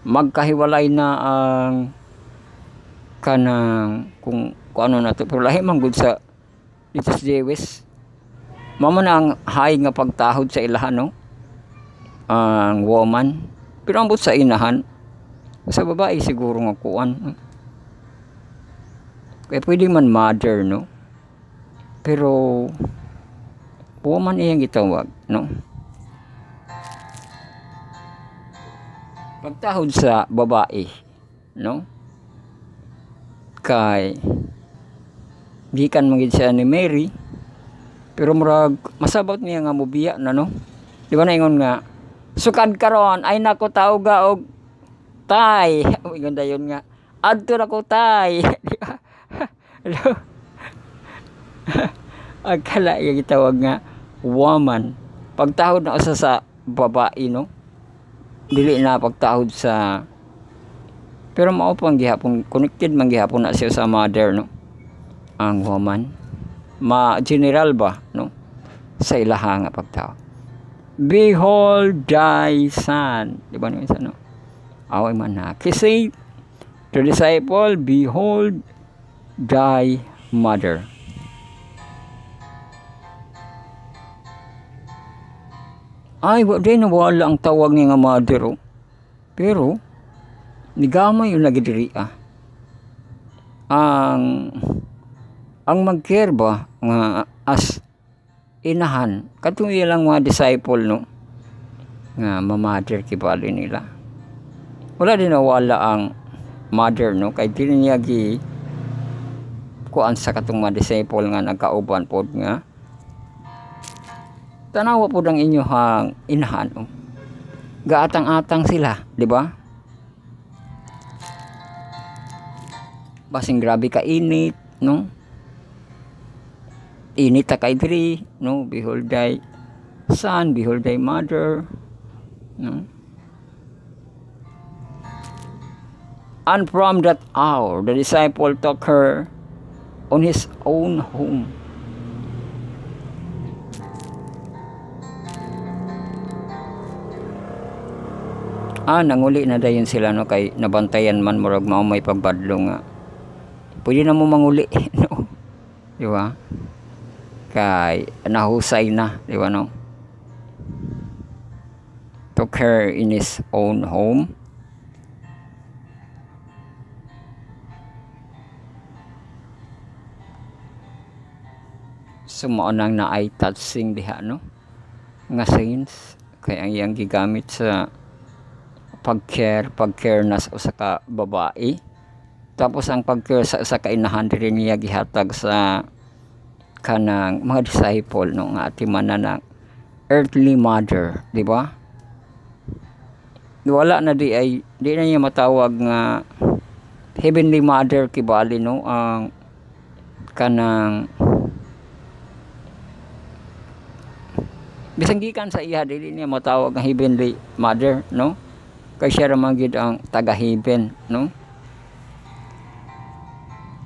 Magkahiwalay na ang kanang kung ano na to, pero lahi man gud sa dito sa Jewes. Mama na ang high nga pagtahod sa ilahan, no? Ang woman, pero ambot sa inahan, sa babae siguro nga kuan, no? Kaya pwede man mother, no? Pero woman iyang gitawag, no? Pagtahod sa babae, no? Kay gikan magid siya ni Mary, pero murag masabot niya nga mubiya na, no? Di ba na ingon nga sukad karon ay nako tawga og tay. Uy, ganda yun nga, adto na ko tay. Di ba? Hello. Agkala yung gitawag nga woman, pagtahod na usa sa babae, no? Dili na pagtahod sa, pero mao pang gihapon connected man gihapon na siya sa mother, no? Ang woman ma general ba, no? Sa ilaha nga pagtahod. Behold thy son, di ba niya, no? Away man na kasi the disciple, behold thy mother. Ay, di nawala ang tawag niya nga mother, oh. Pero nigamay yung nagidiri, ang mag-care ba nga as inahan katong ilang mga disciple, no, nga ma-mother kibali nila. Wala din nawala ang mother, no, kay dili niya gi kuan sa katong mga disciple nga nagkauban pod nga tanawa po ang inyohang inahan, oh. Gaatang-atang sila, di ba? Basing grabe ka init, no? Init ta kay diri, no? Behold thy son, behold thy mother, no? And from that hour, the disciple took her on his own home. Nanguli na dayon sila, no, kay nabantayan man murag mao may pagbadlo nga pwede na mo manguli, no, di ba? Kay nahusay na, di ba, no? Took her in his own home. Sumao nang na ay touching diha, no, nga scenes kay ang iyang gigamit sa pag-care na sa usa ka babae. Tapos ang pag-care sa usa ka inahan diri niya gihatag sa kanang mga disciple, no, nga atiman na earthly mother, di ba? Wala na di na niya matawag nga heavenly mother kibali, no, ang kanang bisang gikan sa iya dili niya matawag nga heavenly mother, no, kay siya ra man gid ang taga heaven, no,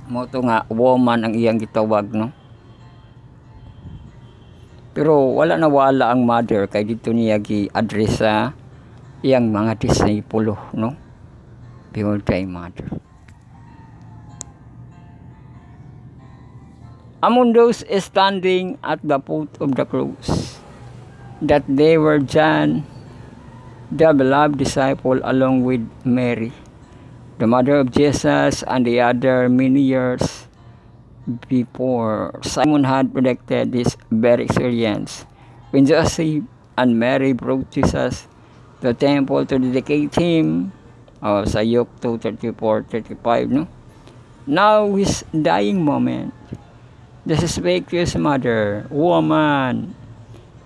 mo to nga woman ang iyang gitawag, no. Pero wala ang mother kay dito niya gi-address sa iyang mga disipulo, no, behold thy mother. Among those standing at the foot of the cross, that they were John, the beloved disciple, along with Mary, the mother of Jesus, and the other many years before. Simon had predicted this very experience when Joseph and Mary brought Jesus to the temple to dedicate him. Sa Luke 2:34-35, no? Now his dying moment, Jesus spake to his mother, "Woman,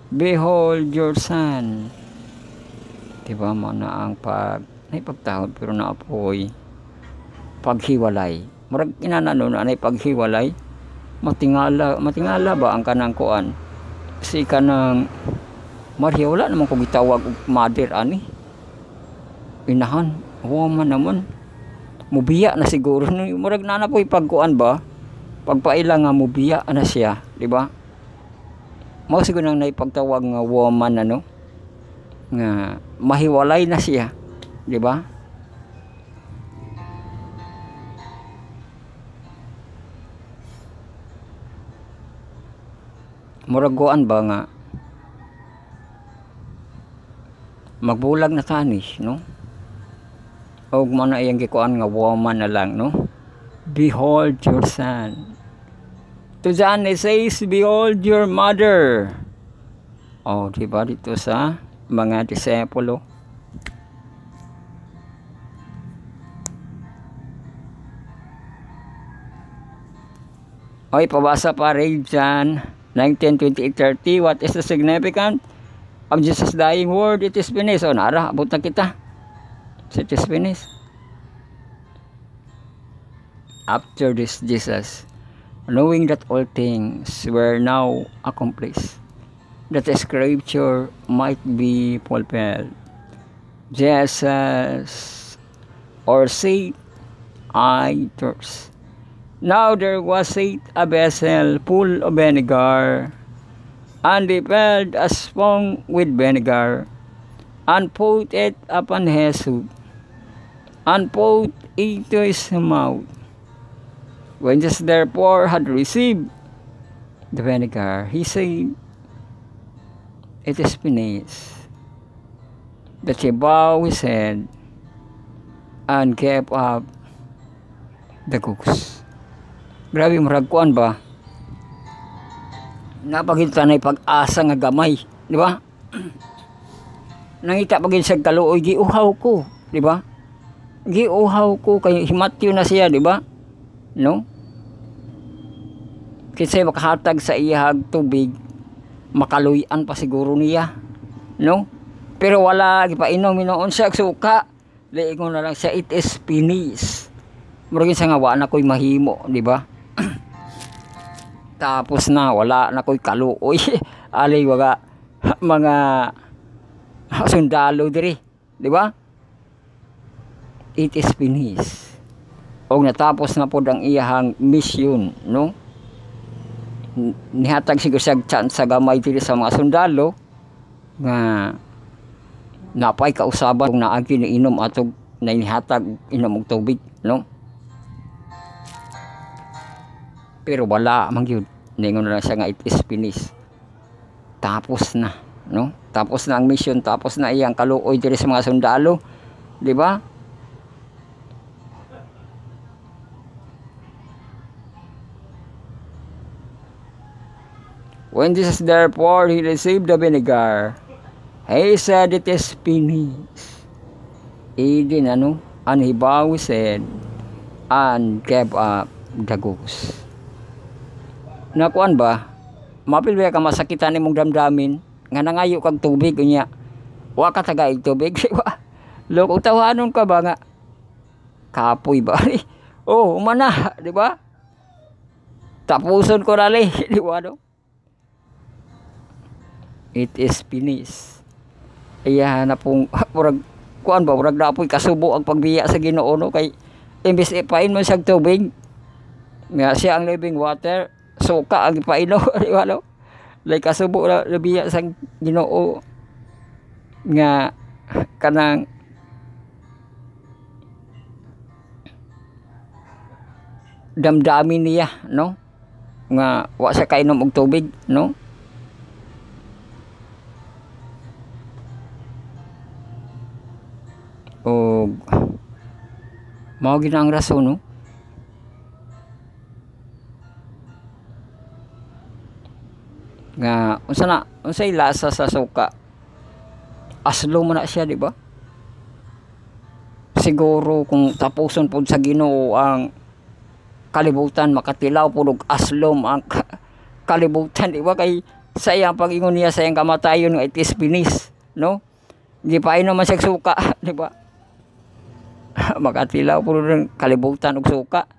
behold your son." Diba mo na ang naipagtahod pero naapoy paghiwalay. Murag inanano na paghiwalay, matingala ba ang kanang kuan? Si kanang Maria, wala naman ko gitawag og mother ani. Inahan, woman naman. Mubiya na siguro. Murag na po ipagkuan ba? Pagpaila nga mubiya na siya, di ba? Mao siguro nang naipagtawag nga woman, ano? Nga mahiwalay na siya, di ba? Muraguan ba nga magbulag na tanis, no? Og mo na iyang gikuan nga woman na lang, no? Behold your son. To John it says, behold your mother. Diba dito sa mga disipulo. Pabasa pa rin John 19:28-30. What is the significance of Jesus' dying word? It is finished. Nara, abot na kita. It is finished. After this, Jesus, knowing that all things were now accomplished, that the scripture might be fulfilled, Jesus, or say, I thirst. Now there was a vessel full of vinegar, and they filled a sponge with vinegar, and put it upon Jesus, and put it to his mouth. When Jesus therefore had received the vinegar, he said, it is finished. That he bowed his head and gave up the ghost. Grabe, maragkuan ba? Napagita na pag-asa nga gamay, di ba? Nangita pagin sa kaluoy, giuhaw ko, di ba? Giuhaw ko kay himatyo na siya, di ba? No? Kasi makahatag sa iyahag tubig, makaluyan pa siguro niya, no? Pero wala gipainom noon siya suka. Liingon na lang siya, it is finished. Muragin sa nga wala na ko'y mahimo, di ba? Tapos na wala na ko'y kaluoy. Alay waga mga sundalo diri, di ba? It is finished. Og natapos na pod ang iyahang mission, no? Nihatag siguro sa chance sa gamay diri sa mga sundalo nga napay kausaban kung naagi ni inom atog na inihatag inom og tubig, no? Pero wala man gyud, ningon na siya nga it is finished. Tapos na, no? Tapos na ang mission, tapos na iyang kaluoy diri sa mga sundalo, di ba? When Jesus therefore he received the vinegar, he said, "It is finished." Then and he bowed his head and gave up the ghost. Nakuan ba? Mapilya ka masakitan nimong damdamin nga nangayo kag tubig unya. Wa ka tagaig tubig, di ba? Loko tawanon ka ba nga? Kapoy ba? Oh, umana, di ba? Tapuson ko rali, di ba no? It is finished. Iya na pong murag kuan ba murag dapoy kasubo ang pagbiya sa Ginoo no kay imbes ipain mo siyang tubig. Nga siya ang living water, suka ang ipaino, di ba no? Like kasubo na biya sa Ginoo nga kanang damdamin niya no nga wa siya kainom og tubig no. O mao gid ang rason no nga unsay lasa sa suka, aslo mo na siya, di ba? Siguro kung tapuson pod sa Ginoo ang kalibutan, makatilaw po og aslom ang kalibutan, di ba? Kay sa iyang pag-ingon niya sa iyang kamatayon, it is finished, no? Di pa naman siya suka, di ba? Makatilaw po ng kalibutan og suka.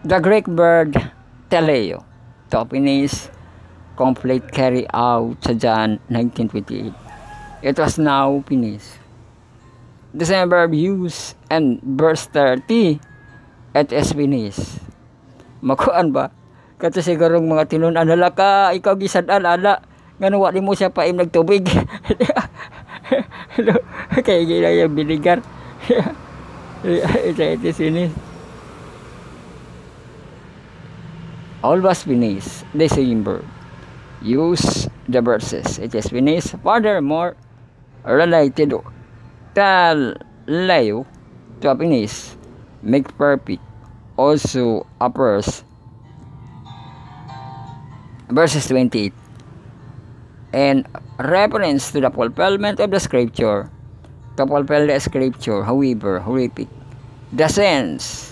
The Greek word teleo to finish, complete, carry out sa John 19:28. It was now finished. The same verb used in verse 30, it is finished. Makuan ba? Kato sigurong mga tinunan, hala ka, ikaw gisadan, ala, nga nawa di mo siya paim nagtubig. Kaya gila yung binigar. It is finished. All was finished. The same verb. Use the verses. It is finished. Furthermore, related teleo to finish, make perfect, also appears verses 28 and reference to the fulfillment of the scripture. To fulfill the scripture, however, horrific. The sense,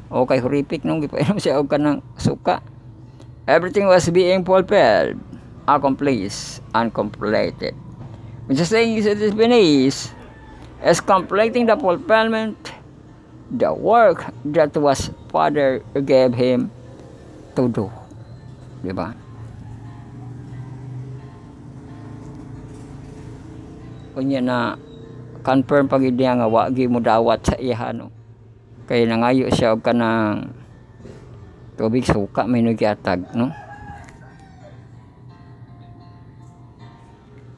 okay, horrific nung gipainom siya og kanang suka. Everything was being fulfilled, accomplished, and completed. Which is saying it is finished, as completing the fulfillment, the work that was Father gave him to do. Diba? Kunya na confirm pagid niya nga wa gi mo dawat sa iya no. Kay nangayo siya og kanang tubig suka may nagyatag no.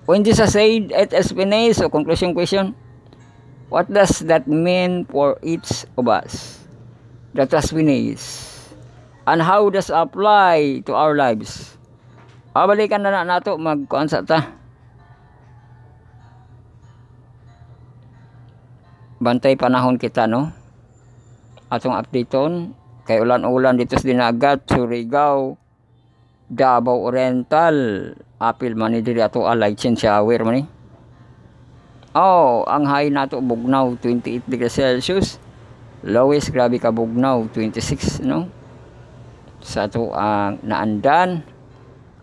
When Jesus said it is finished, so conclusion question, what does that mean for each of us? That was finished. And how does it apply to our lives? Balikan na nato magkuan sa ta. Bantay panahon kita no. Atong updateon kay ulan-ulan dito sa Dinagat, Surigao, Davao Oriental, apil man ni diri ato light shower man ni. Oh, ang high nato Bugnaw 28 degrees Celsius. Lowest grabe ka Bugnaw 26 no. Sa ato ang naandan.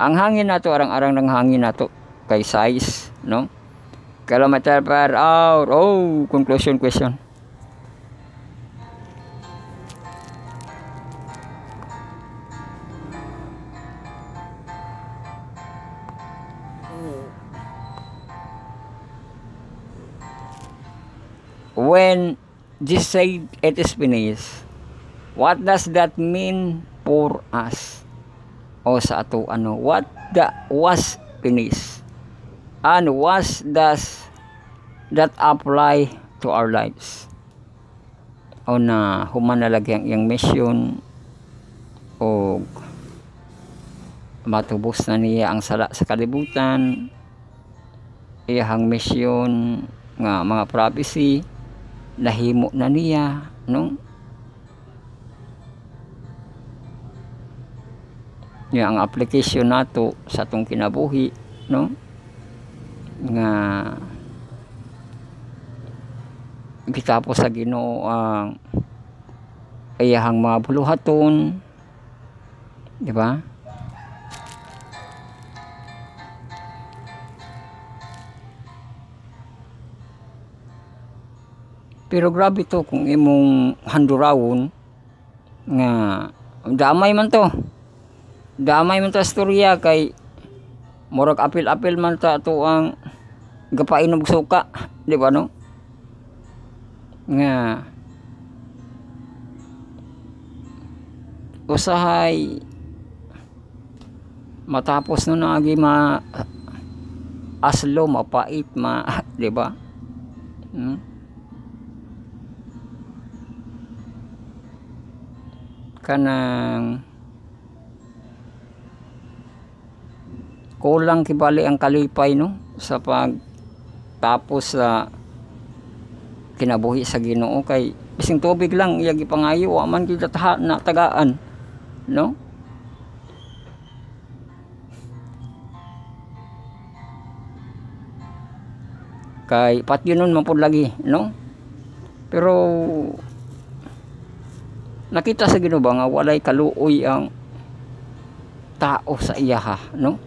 Ang hangin nato arang-arang ng hangin nato kay size no. Kilometer per hour. Oh, conclusion question. When Jesus said it is finished, what does that mean for us? O sa ato what was finished? And what does that apply to our lives? O na human na lagi ang mission o matubos na niya ang sala sa kalibutan, iyang mission nga mga prophecy nahimo na niya, no? Nga ang application nato sa atong kinabuhi, no? Nga gitapos sa Ginoo ang iyahang mga buluhaton, di ba? Pero grabe to kung imong handurawon nga damay man to. Damay man ta storya kay murag apil-apil man ta to ang gapainom suka, di ba no? Nga usahay matapos no nagi aslo mapait di ba? Kanang kulang kibali ang kalipay no sa pagtapos sa kinabuhi sa Ginoo kay bising tubig lang iya gipangayo wa man kita na tagaan, no? Kay patyonon man pud lagi, no? Pero nakita sa Ginoo ba nga walay kaluoy ang tao sa iyaha, no?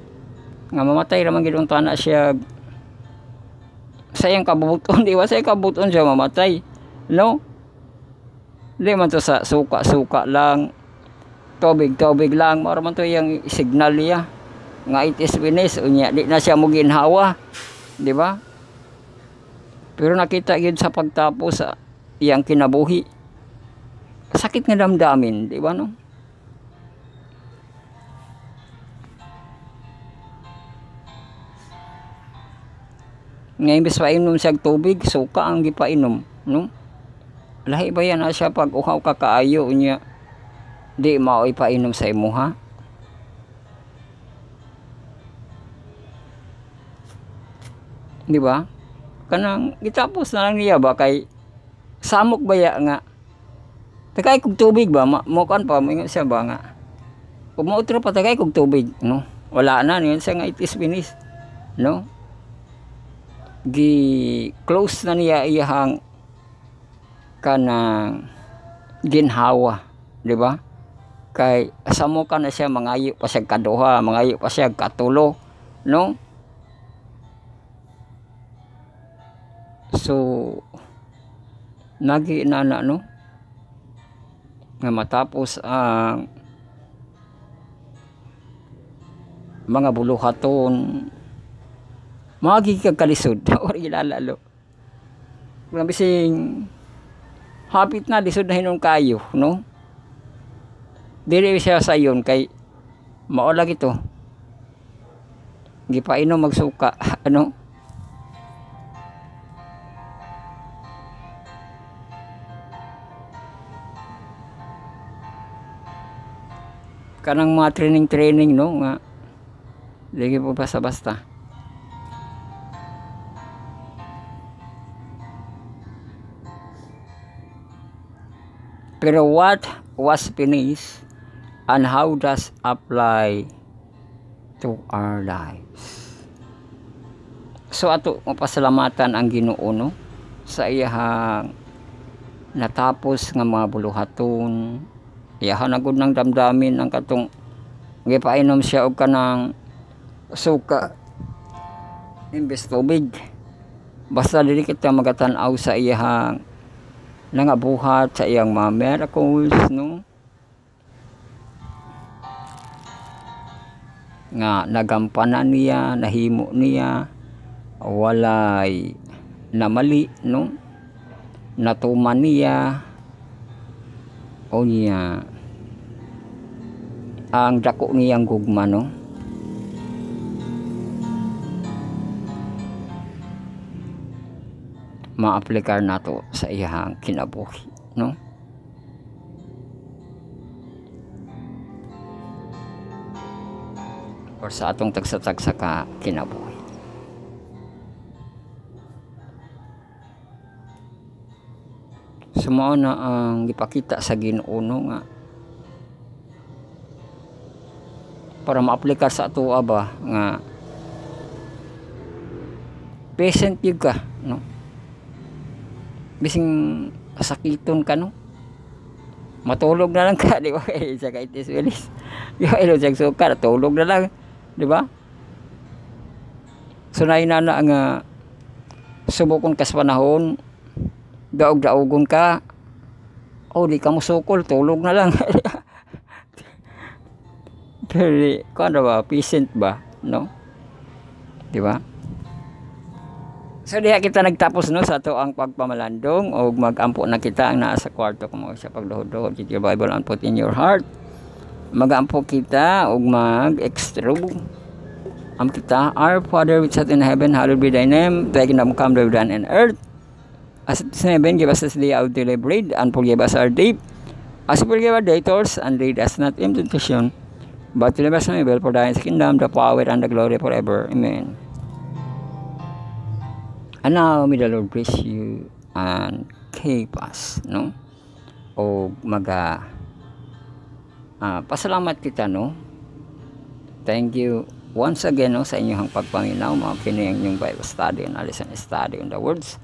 Nga mamatay raman gid unta na siya sa iyang kabuton, di ba? Sa iyang kabuton siya mamatay, no? Di man to sa suka-suka lang, tubig-tubig lang, mara man to iyang signal niya nga it is finished, unya di na siya mo ginhawa, di ba? Pero nakita gyud sa pagtapos sa iyang kinabuhi, sakit nga damdamin, di ba no? Nga imbes pa inom siya tubig, suka ang gipainom, no? Lahi ba yan siya pag uhaw ka kaayo niya, di mao ipainom sa imuha? Di ba? Kanang gitapos na lang niya ba kay samok baya nga tagay kog tubig ba mo kan pa mo siya ba nga kung mautro pa tagay kog tubig, no? Wala na niya siya nga it is finished, no? Close na niya iyang kanang ginhawa, di ba? Kay samo ka na siya mangayo pa siya kaduha, mangayo pa siya katulo, no? So nagi inana, no? Nga matapos ang mga buluhaton magi kagkalisod or ilalalo kung bising hapit na lisod na hinong kayo, no? Dili siya sayon kay maolag ito gipainom magsuka ano kanang mga training no nga lagi po basta-basta. Pero what was finished and how does apply to our lives? So ato mapasalamatan ang Ginoo, no? Sa iyahang natapos nga mga buluhaton, iyahan agud ng damdamin ang katong gipainom siya og kanang suka imbes tubig. Basta dili kita magatan-aw sa iyahang nangabuhat sa iyang mga miracles, no? Nga nagampanan niya, nahimo niya, walay namali, no? Natuman niya, o niya ang dako niyang gugma, no? Ma-aplikar nato sa iyang kinabuhi, no? Or sa atong tagsa-tagsa ka kinabuhi. Sumo na ang gipakita sa Ginoo nga para maaplikar sa ato ba nga patient yun ka, no? Bising sakiton ka, no? Matulog na lang ka, di ba? Sa kaitis wilis. Di ba? Ilo sa suka, tulog na lang. Di ba? So, na nga subukon ka sa panahon, daog-daogon ka, oh, di ka mo sukol, tulog na lang. Pero, kung ano ba, patient ba, no? Di ba? So diha kita nagtapos no sa ato ang pagpamalandong o magampo na kita ang naa sa kwarto kung sa pagluhod-luhod. Get your Bible and put in your heart. Magampo kita o mag-extra. Kita, our Father which art in heaven, hallowed be thy name. Thy kingdom come, thy will be done in earth as it is in heaven. Give us this day our daily bread, and forgive us our debt as we forgive our debtors, and lead us not into temptation, but deliver us from evil. For thine is the kingdom, the power, and the glory forever. Amen. And now, may the Lord bless you and keep us, no? O pasalamat kita, no? Thank you once again, no, sa inyong pagpaminaw, mga kiniyang yung Bible study and lesson study on the words.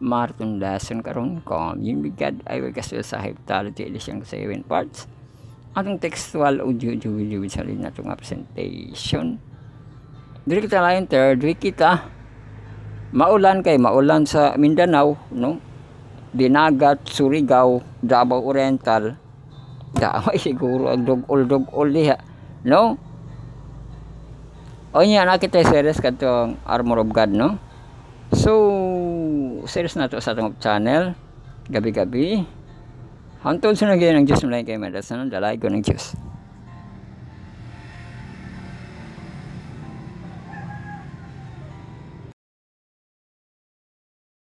Martin lesson karon ko, yung bigad ay wagkasul sa heptalogy edition sa 7 parts. Atong textual audio video sa rin na itong presentation. Dili kita lain third week kita. Maulan sa Mindanao, no? Dinagat, Surigao, Davao Oriental. Damay siguro ang dugol diha, no? O niya nakita series katong Armor of God, no? So, series na to sa atong channel gabi-gabi. Hantod sa nagyan ng Diyos mulay kay madasan dalay ko ng Diyos.